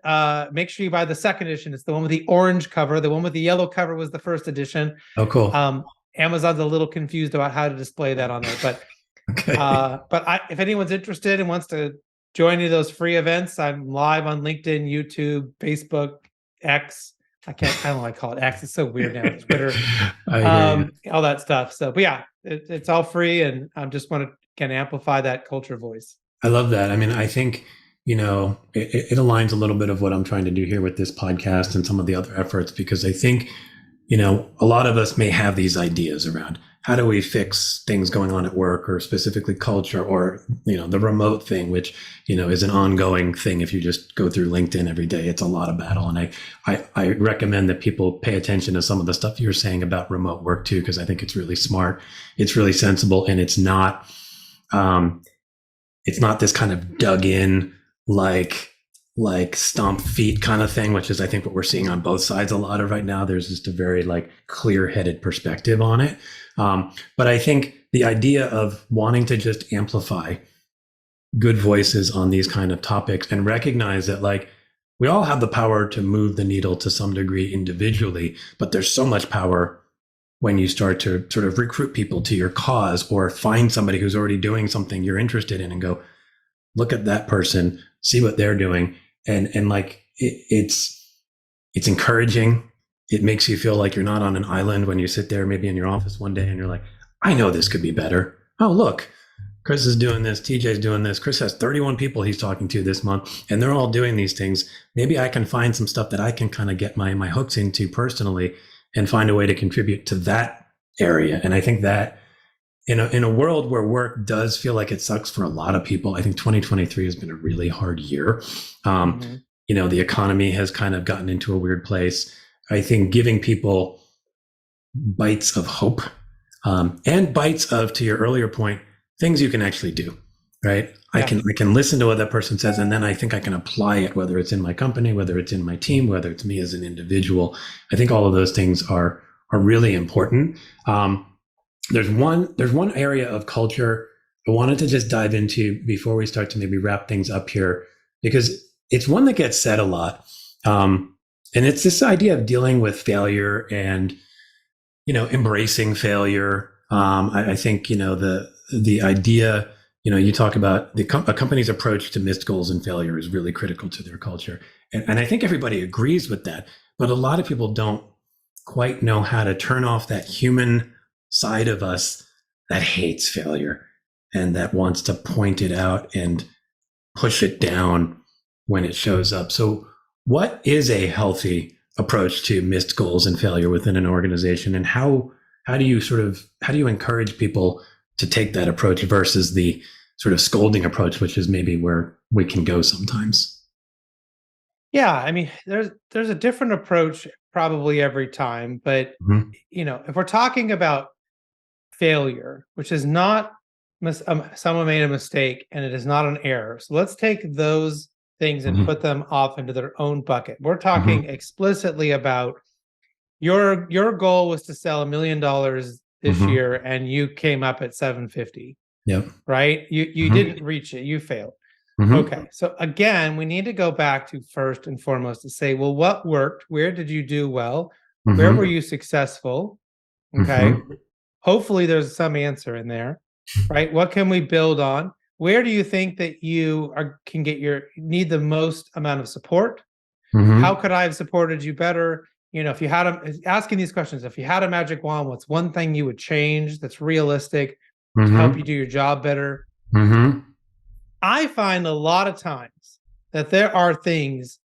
[SPEAKER 2] make sure you buy the second edition. It's the one with the orange cover. The one with the yellow cover was the first edition.
[SPEAKER 3] Oh, cool.
[SPEAKER 2] Amazon's a little confused about how to display that on there. But if anyone's interested and wants to join any of those free events, I'm live on LinkedIn, YouTube, Facebook, X. I don't want to call it X. It's so weird now. Twitter, all that stuff. So, but yeah, it's all free, and I just want to amplify that culture voice.
[SPEAKER 3] I love that. I mean, I think, it aligns a little bit of what I'm trying to do here with this podcast and some of the other efforts, because I think, a lot of us may have these ideas around how do we fix things going on at work, or specifically culture, or, the remote thing, which, is an ongoing thing. If you just go through LinkedIn every day, it's a lot of battle. And I recommend that people pay attention to some of the stuff you're saying about remote work too, because I think it's really smart. It's really sensible. And it's not this kind of dug in, like stomp feet kind of thing, which is, I think, what we're seeing on both sides a lot of right now. There's just a very clear-headed perspective on it. But I think the idea of wanting to just amplify good voices on these kind of topics and recognize that we all have the power to move the needle to some degree individually, but there's so much power when you start to sort of recruit people to your cause, or find somebody who's already doing something you're interested in and go, look at that person, see what they're doing. And it's encouraging. It makes you feel like you're not on an island when you sit there maybe in your office one day and you're like, I know this could be better. Oh, look, Chris is doing this. TJ's doing this. Chris has 31 people he's talking to this month, and they're all doing these things. Maybe I can find some stuff that I can kind of get my hooks into personally and find a way to contribute to that area. And I think that in a world where work does feel like it sucks for a lot of people, I think 2023 has been a really hard year. The economy has kind of gotten into a weird place. I think giving people bites of hope, and bites of, to your earlier point, things you can actually do, right? Yeah. I can listen to what that person says, and then I think I can apply it, whether it's in my company, whether it's in my team, whether it's me as an individual. I think all of those things are really important. There's one area of culture I wanted to just dive into before we start to maybe wrap things up here, because it's one that gets said a lot. And it's this idea of dealing with failure and, embracing failure. I think, the idea, you talk about a company's approach to missed goals and failure is really critical to their culture. And I think everybody agrees with that, but a lot of people don't quite know how to turn off that human side of us that hates failure and that wants to point it out and push it down when it shows up. So what is a healthy approach to missed goals and failure within an organization? And how do you encourage people to take that approach versus the sort of scolding approach, which is maybe where we can go sometimes?
[SPEAKER 2] Yeah, I mean, there's a different approach probably every time, but if we're talking about failure, which is not someone made a mistake and it is not an error. So let's take those things and put them off into their own bucket. We're talking explicitly about your goal was to sell $1 million this year and you came up at 750.
[SPEAKER 3] Yep.
[SPEAKER 2] Right? You didn't reach it. You failed. Okay. So again, we need to go back to first and foremost to say, well, what worked? Where did you do well? Where were you successful? Okay. Hopefully there's some answer in there, right? What can we build on? Where do you think that you need the most amount of support? How could I have supported you better? If you had asking these questions, if you had a magic wand, what's one thing you would change that's realistic to help you do your job better? I find a lot of times that there are things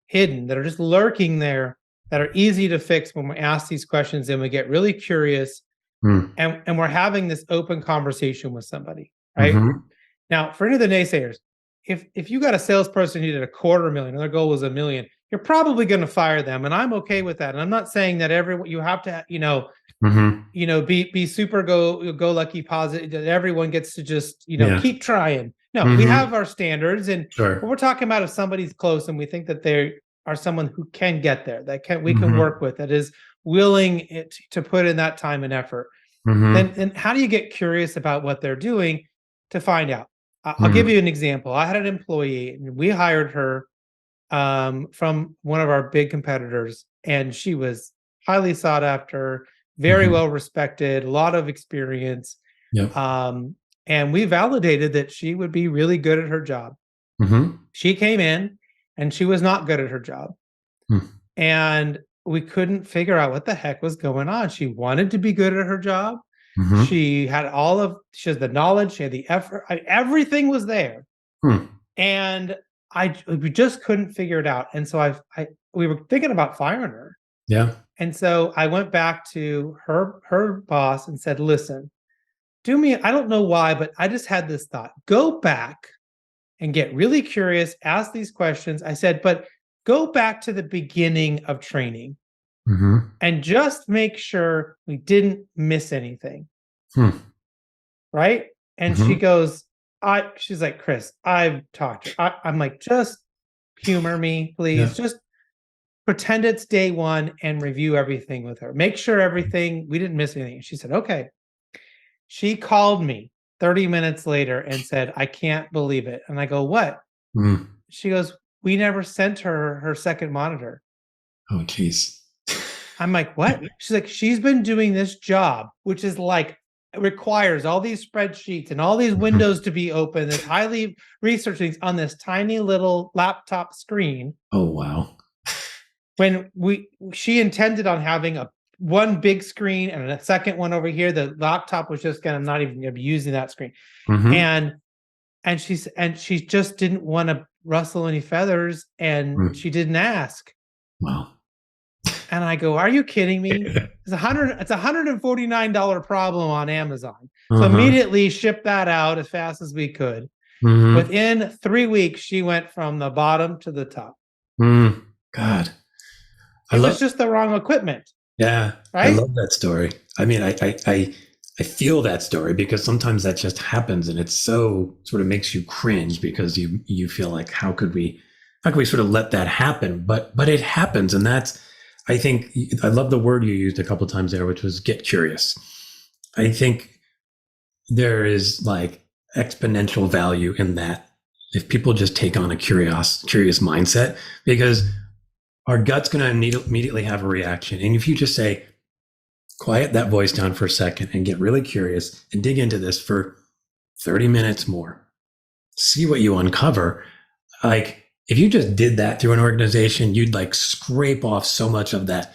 [SPEAKER 2] hidden that are just lurking there that are easy to fix when we ask these questions and we get really curious and we're having this open conversation with somebody, right? Now, for any of the naysayers, if you got a salesperson who did $250,000 and their goal was $1 million, you're probably going to fire them, and I'm okay with that. And I'm not saying that you have to, be super go lucky positive, that everyone gets to just keep trying. No, we have our standards, and we're talking about if somebody's close and we think that they are someone who can get there, we can work with, that is willing to put in that time and effort. Then how do you get curious about what they're doing to find out? I'll give you an example. I had an employee, and we hired her from one of our big competitors, and she was highly sought after, very well respected, a lot of experience. And we validated that she would be really good at her job. She came in and she was not good at her job. And we couldn't figure out what the heck was going on. She wanted to be good at her job. She had she has the knowledge, she had the effort, everything was there. And we just couldn't figure it out. And so we were thinking about firing her. And so I went back to her boss and said, listen, I don't know why, but I just had this thought. Go back and get really curious, ask these questions. I said, but go back to the beginning of training and just make sure we didn't miss anything. Right? And she goes, she's like, Chris, I've talked to her. I'm like, just humor me, please. Just pretend it's day one and review everything with her. Make sure we didn't miss anything. She said, okay. She called me 30 minutes later and said, I can't believe it. And I go, what? She goes, we never sent her second monitor.
[SPEAKER 3] Oh, geez.
[SPEAKER 2] I'm like, what? She's like, she's been doing this job, which is like, it requires all these spreadsheets and all these windows to be open. There's highly researched things on this tiny little laptop screen.
[SPEAKER 3] Oh, wow.
[SPEAKER 2] When she intended on having one big screen and a second one over here, the laptop was just not even going to be using that screen. And she just didn't want to rustle any feathers, and she didn't ask.
[SPEAKER 3] Wow.
[SPEAKER 2] And I go, are you kidding me? It's $149 problem on Amazon. So immediately shipped that out as fast as we could. Within 3 weeks, she went from the bottom to the top.
[SPEAKER 3] God.
[SPEAKER 2] It was just the wrong equipment.
[SPEAKER 3] Yeah.
[SPEAKER 2] Right?
[SPEAKER 3] I love that story. I mean, I feel that story because sometimes that just happens and it's so sort of makes you cringe because you feel like, how could we sort of let that happen? But it happens. And I think I love the word you used a couple of times there, which was get curious. I think there is like exponential value in that if people just take on a curious mindset, because our gut's going to immediately have a reaction. And if you just say, quiet that voice down for a second and get really curious and dig into this for 30 minutes more, see what you uncover. Like if you just did that through an organization, you'd like scrape off so much of that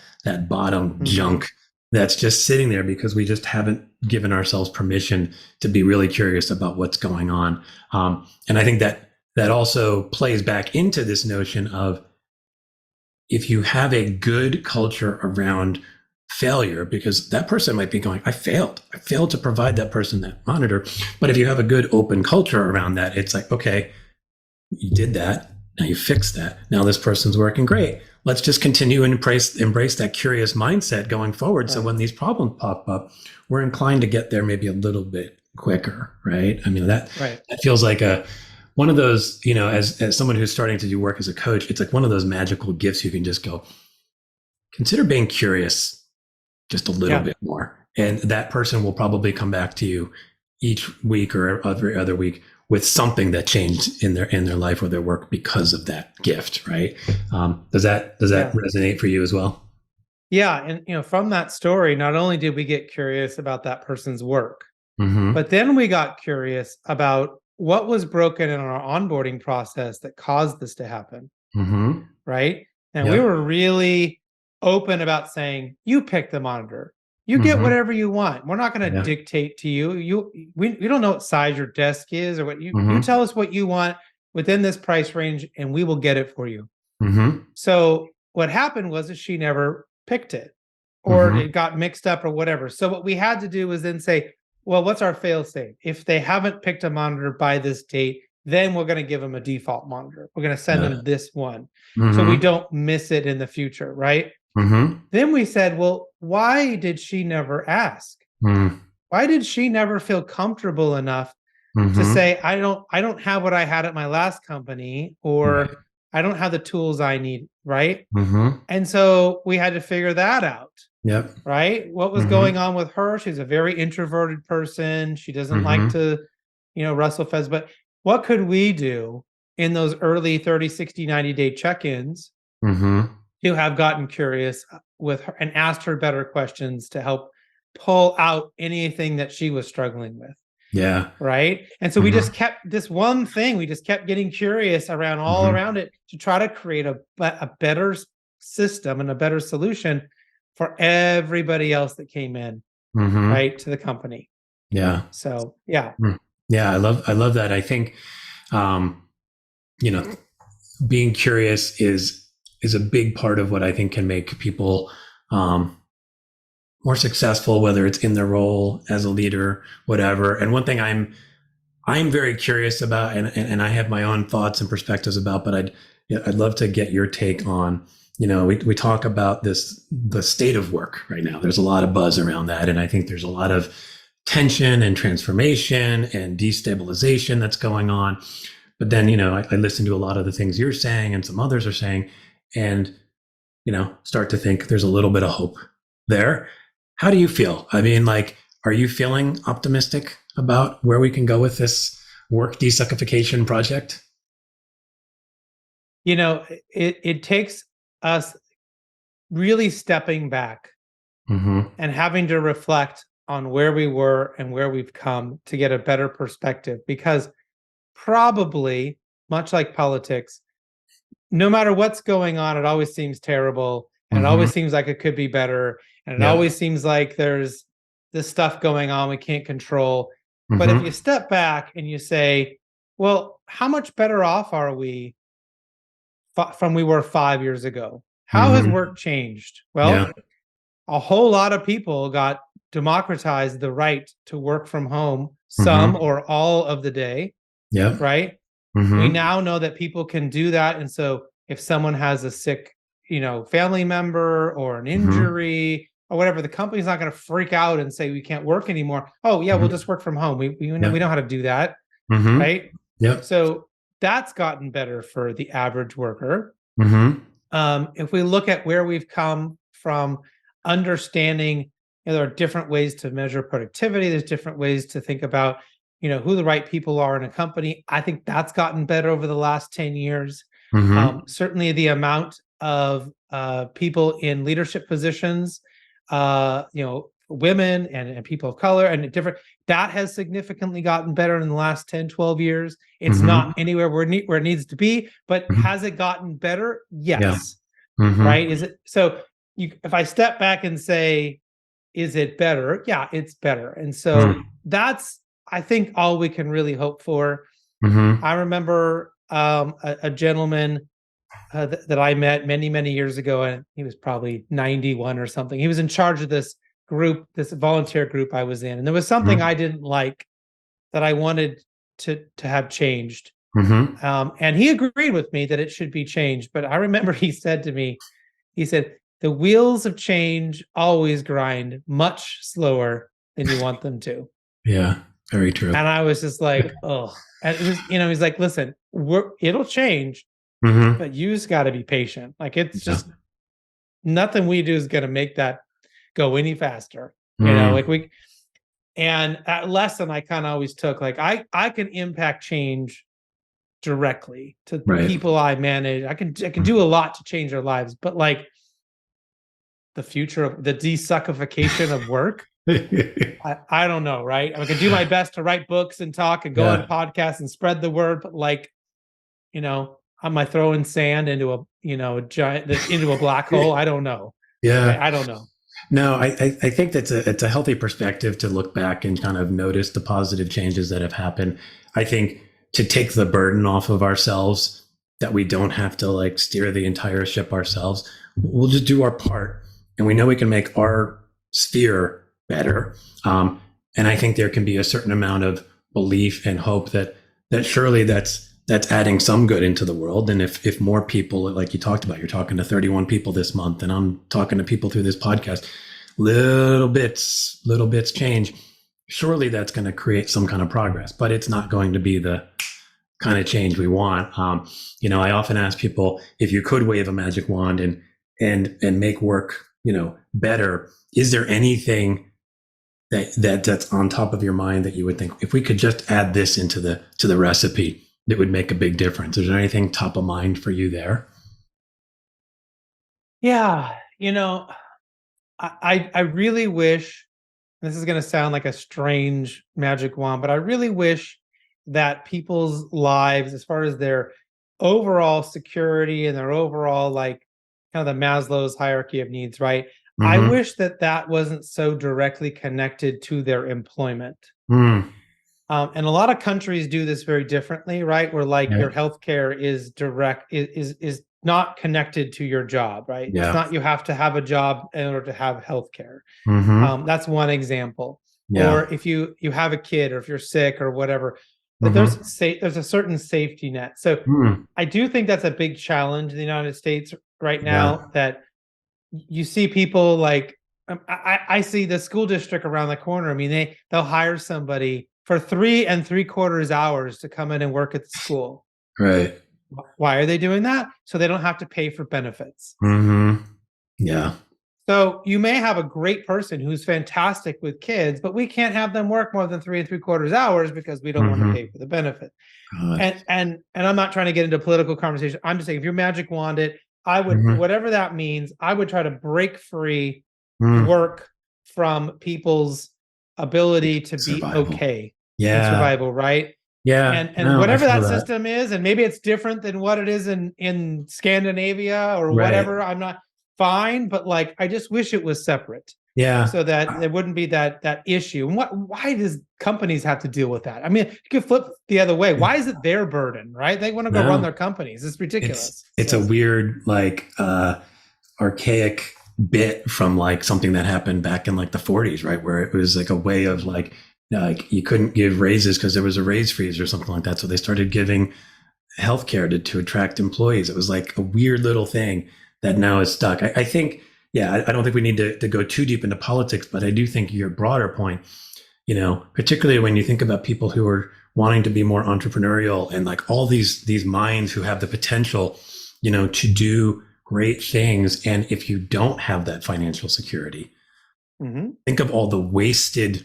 [SPEAKER 3] bottom junk that's just sitting there because we just haven't given ourselves permission to be really curious about what's going on. And I think that also plays back into this notion of if you have a good culture around failure, because that person might be going, I failed to provide that person that monitor. But if you have a good open culture around that, it's like, okay, you did that. Now you fixed that. Now this person's working great. Let's just continue and embrace that curious mindset going forward. Right. So when these problems pop up, we're inclined to get there maybe a little bit quicker, right? I mean, that feels like one of those, as someone who's starting to do work as a coach, it's like one of those magical gifts you can just go, consider being curious just a little bit more. And that person will probably come back to you each week or every other week with something that changed in their life or their work because of that gift, right? Does that resonate for you as well?
[SPEAKER 2] Yeah, and from that story, not only did we get curious about that person's work, but then we got curious about what was broken in our onboarding process that caused this to happen, right? And we were really open about saying, you pick the monitor. You get whatever you want. We're not going to dictate to you. We don't know what size your desk is or what you tell us what you want within this price range and we will get it for you. So what happened was that she never picked it or it got mixed up or whatever. So what we had to do was then say, well, what's our fail safe? If they haven't picked a monitor by this date, then we're going to give them a default monitor. We're going to send them this one so we don't miss it in the future, right? Then we said, well, why did she never ask? Why did she never feel comfortable enough to say, I don't have what I had at my last company, or I don't have the tools I need, right? And so we had to figure that out. Right? What was going on with her? She's a very introverted person. She doesn't like to, rustle feathers. But what could we do in those early 30, 60, 90-day check-ins to have gotten curious with her and asked her better questions to help pull out anything that she was struggling with? Right. And so we just kept this one thing. We just kept getting curious around all around it to try to create a better system and a better solution for everybody else that came in, right, to the company. So, I love that. I think, being curious is a big part of what I think can make people more successful, whether it's in their role as a leader, whatever. And one thing I'm very curious about, and I have my own thoughts and perspectives about, but I'd love to get your take on, we talk about the state of work right now. There's a lot of buzz around that. And I think there's a lot of tension and transformation and destabilization that's going on. But then, I listen to a lot of the things you're saying and some others are saying, and, start to think there's a little bit of hope there. How do you feel? I mean, are you feeling optimistic about where we can go with this work desuckification project? It takes us really stepping back and having to reflect on where we were and where we've come to get a better perspective, because probably, much like politics, no matter what's going on, it always seems terrible and it always seems like it could be better. And it always seems like there's this stuff going on we can't control. But if you step back and you say, well, how much better off are we from we were 5 years ago? How has work changed? Well, a whole lot of people got democratized the right to work from home some or all of the day. Right? We now know that people can do that. And so if someone has a sick, family member or an injury or whatever, the company's not going to freak out and say we can't work anymore. Oh yeah, we'll just work from home. We know how to do that. Right? So that's gotten better for the average worker. If we look at where we've come from, understanding there are different ways to measure productivity, there's different ways to think about who the right people are in a company. I think that's gotten better over the last 10 years. Certainly the amount of people in leadership positions, women and people of color and different, that has significantly gotten better in the last 10, 12 years. It's not anywhere where it needs to be, but has it gotten better? Yes. Yeah. Right. Is it? So if I step back and say, is it better? Yeah, it's better. And so that's, I think, all we can really hope for. I remember a gentleman that I met many, many years ago, and he was probably 91 or something. He was in charge of this group, this volunteer group I was in. And there was something I didn't like that I wanted to have changed. And he agreed with me that it should be changed. But I remember he said to me, he said, the wheels of change always grind much slower than you want them to.
[SPEAKER 3] Yeah, very true.
[SPEAKER 2] And I was just like, oh, and it was, he's like, listen, it'll change, but you just got to be patient. Like, it's just nothing we do is going to make that go any faster. And that lesson I kind of always took, like, I can impact change directly to the people I manage. I can do a lot to change their lives, but like the future of the desuckification of work, I don't know, right? I can do my best to write books and talk and go on podcasts and spread the word, but like, am I throwing sand into a giant into a black hole? I don't know.
[SPEAKER 3] Yeah,
[SPEAKER 2] I don't know.
[SPEAKER 3] No, I think it's a healthy perspective to look back and kind of notice the positive changes that have happened. I think to take the burden off of ourselves, that we don't have to like steer the entire ship ourselves. We'll just do our part, and we know we can make our sphere better. And I think there can be a certain amount of belief and hope that surely that's adding some good into the world. And if more people, like you talked about, you're talking to 31 people this month, and I'm talking to people through this podcast, little bits change. Surely that's going to create some kind of progress, but it's not going to be the kind of change we want. I often ask people, if you could wave a magic wand and make work, better, is there anything that's on top of your mind that you would think, if we could just add this into the recipe, it would make a big difference? Is there anything top of mind for you there?
[SPEAKER 2] Yeah. I really wish, this is going to sound like a strange magic wand, but I really wish that people's lives, as far as their overall security and their overall, like, kind of the Maslow's hierarchy of needs, right? I wish that wasn't so directly connected to their employment. And a lot of countries do this very differently, right? Where like your healthcare is is not connected to your job, right? Yeah. It's not, you have to have a job in order to have healthcare. That's one example. Yeah. Or if you have a kid, or if you're sick or whatever, but there's a certain safety net. So I do think that's a big challenge in the United States right now, that you see people like, I see the school district around the corner. I mean, they'll hire somebody for 3 3/4 hours to come in and work at the school.
[SPEAKER 3] Right.
[SPEAKER 2] Why are they doing that? So they don't have to pay for benefits.
[SPEAKER 3] Yeah.
[SPEAKER 2] So you may have a great person who's fantastic with kids, but we can't have them work more than 3 3/4 hours because we don't want to pay for the benefit. And I'm not trying to get into political conversation. I'm just saying, if you're magic wand it, I would, whatever that means, I would try to break free work from people's ability to
[SPEAKER 3] survival.
[SPEAKER 2] Be okay.
[SPEAKER 3] Yeah.
[SPEAKER 2] Survival, right?
[SPEAKER 3] Yeah.
[SPEAKER 2] And whatever that system is, and maybe it's different than what it is in Scandinavia or whatever, I'm not fine, but like, I just wish it was separate.
[SPEAKER 3] Yeah.
[SPEAKER 2] So that there wouldn't be that issue. And why does companies have to deal with that? I mean, you could flip the other way. Why is it their burden, right? They want to go run their companies. It's ridiculous.
[SPEAKER 3] It's a weird, like, archaic bit from like something that happened back in like the 40s, right? Where it was like a way of like you couldn't give raises because there was a raise freeze or something like that. So they started giving healthcare to attract employees. It was like a weird little thing that now is stuck. I think, I don't think we need to go too deep into politics, but I do think your broader point, particularly when you think about people who are wanting to be more entrepreneurial and like all these minds who have the potential, to do great things. And if you don't have that financial security, think of all the wasted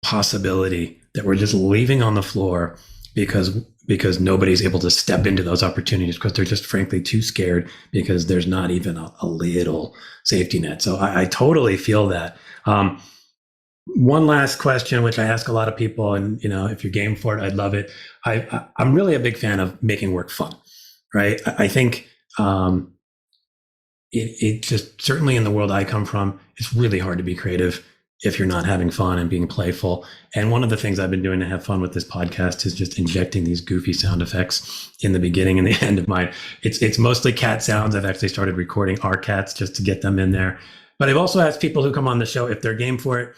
[SPEAKER 3] possibility that we're just leaving on the floor because nobody's able to step into those opportunities because they're just frankly too scared because there's not even a little safety net. So I totally feel that. One last question, which I ask a lot of people, and if you're game for it, I'd love it. I'm really a big fan of making work fun, right? I think it just, certainly in the world I come from, it's really hard to be creative if you're not having fun and being playful. And one of the things I've been doing to have fun with this podcast is just injecting these goofy sound effects in the beginning and the end of mine. It's mostly cat sounds. I've actually started recording our cats just to get them in there. But I've also asked people who come on the show if they're game for it.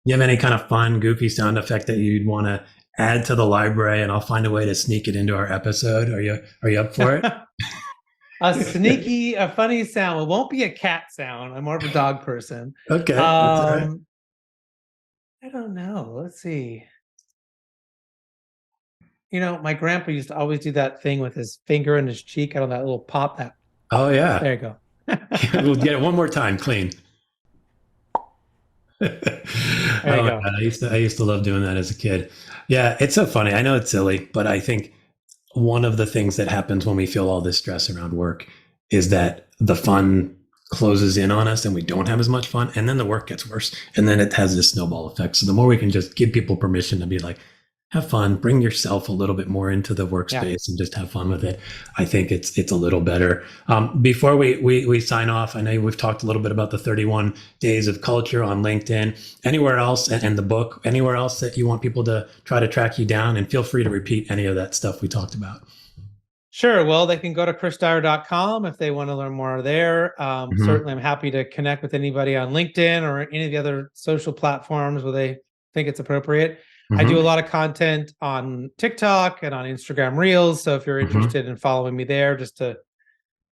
[SPEAKER 3] You have any kind of fun, goofy sound effect that you'd want to add to the library, and I'll find a way to sneak it into our episode. Are you up for it?
[SPEAKER 2] A funny sound. It won't be a cat sound. I'm more of a dog person.
[SPEAKER 3] Okay. That's all right.
[SPEAKER 2] I don't know. Let's see. My grandpa used to always do that thing with his finger in his cheek. I don't know, that little pop. That.
[SPEAKER 3] Oh yeah.
[SPEAKER 2] There you go.
[SPEAKER 3] We'll get it one more time, clean.
[SPEAKER 2] There you go.
[SPEAKER 3] God, I used to love doing that as a kid. Yeah, it's so funny. I know it's silly, but I think one of the things that happens when we feel all this stress around work is that the fun closes in on us and we don't have as much fun, and then the work gets worse, and then it has this snowball effect. So the more we can just give people permission to be like, have fun, bring yourself a little bit more into the workspace and just have fun with it, I think it's a little better. Before we sign off, I know we've talked a little bit about the 31 Days of Culture on LinkedIn. Anywhere else, and the book, anywhere else that you want people to try to track you down? And feel free to repeat any of that stuff we talked about.
[SPEAKER 2] Sure. Well, they can go to chrisdyer.com if they want to learn more there. Certainly, I'm happy to connect with anybody on LinkedIn or any of the other social platforms where they think it's appropriate. I do a lot of content on TikTok and on Instagram Reels. So if you're interested in following me there, just to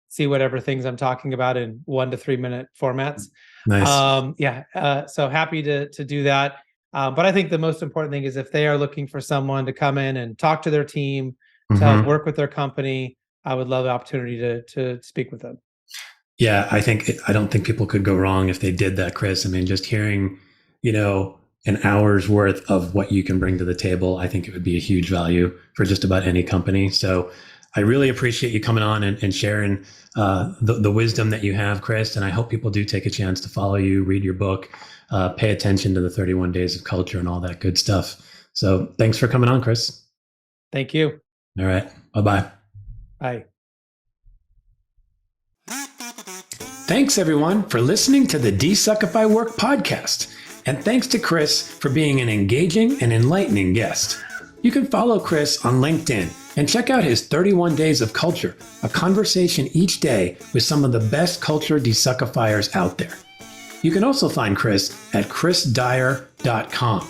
[SPEAKER 2] see whatever things I'm talking about in 1 to 3 minute formats.
[SPEAKER 3] Nice.
[SPEAKER 2] So happy to do that. But I think the most important thing is if they are looking for someone to come in and talk to their team, to work with their company, I would love the opportunity to speak with them.
[SPEAKER 3] Yeah, I don't think people could go wrong if they did that, Chris. I mean, just hearing, an hour's worth of what you can bring to the table, I think it would be a huge value for just about any company. So I really appreciate you coming on and sharing the wisdom that you have, Chris. And I hope people do take a chance to follow you, read your book, pay attention to the 31 Days of Culture and all that good stuff. So thanks for coming on, Chris.
[SPEAKER 2] Thank you.
[SPEAKER 3] All right. Bye-bye.
[SPEAKER 2] Bye.
[SPEAKER 3] Thanks, everyone, for listening to the DesuckifyWork Podcast. And thanks to Chris for being an engaging and enlightening guest. You can follow Chris on LinkedIn and check out his 31 Days of Culture, a conversation each day with some of the best culture desuckifiers out there. You can also find Chris at chrisdyer.com.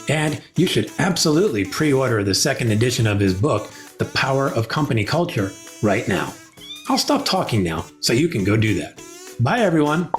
[SPEAKER 3] And you should absolutely pre-order the second edition of his book, The Power of Company Culture, right now. I'll stop talking now so you can go do that. Bye, everyone.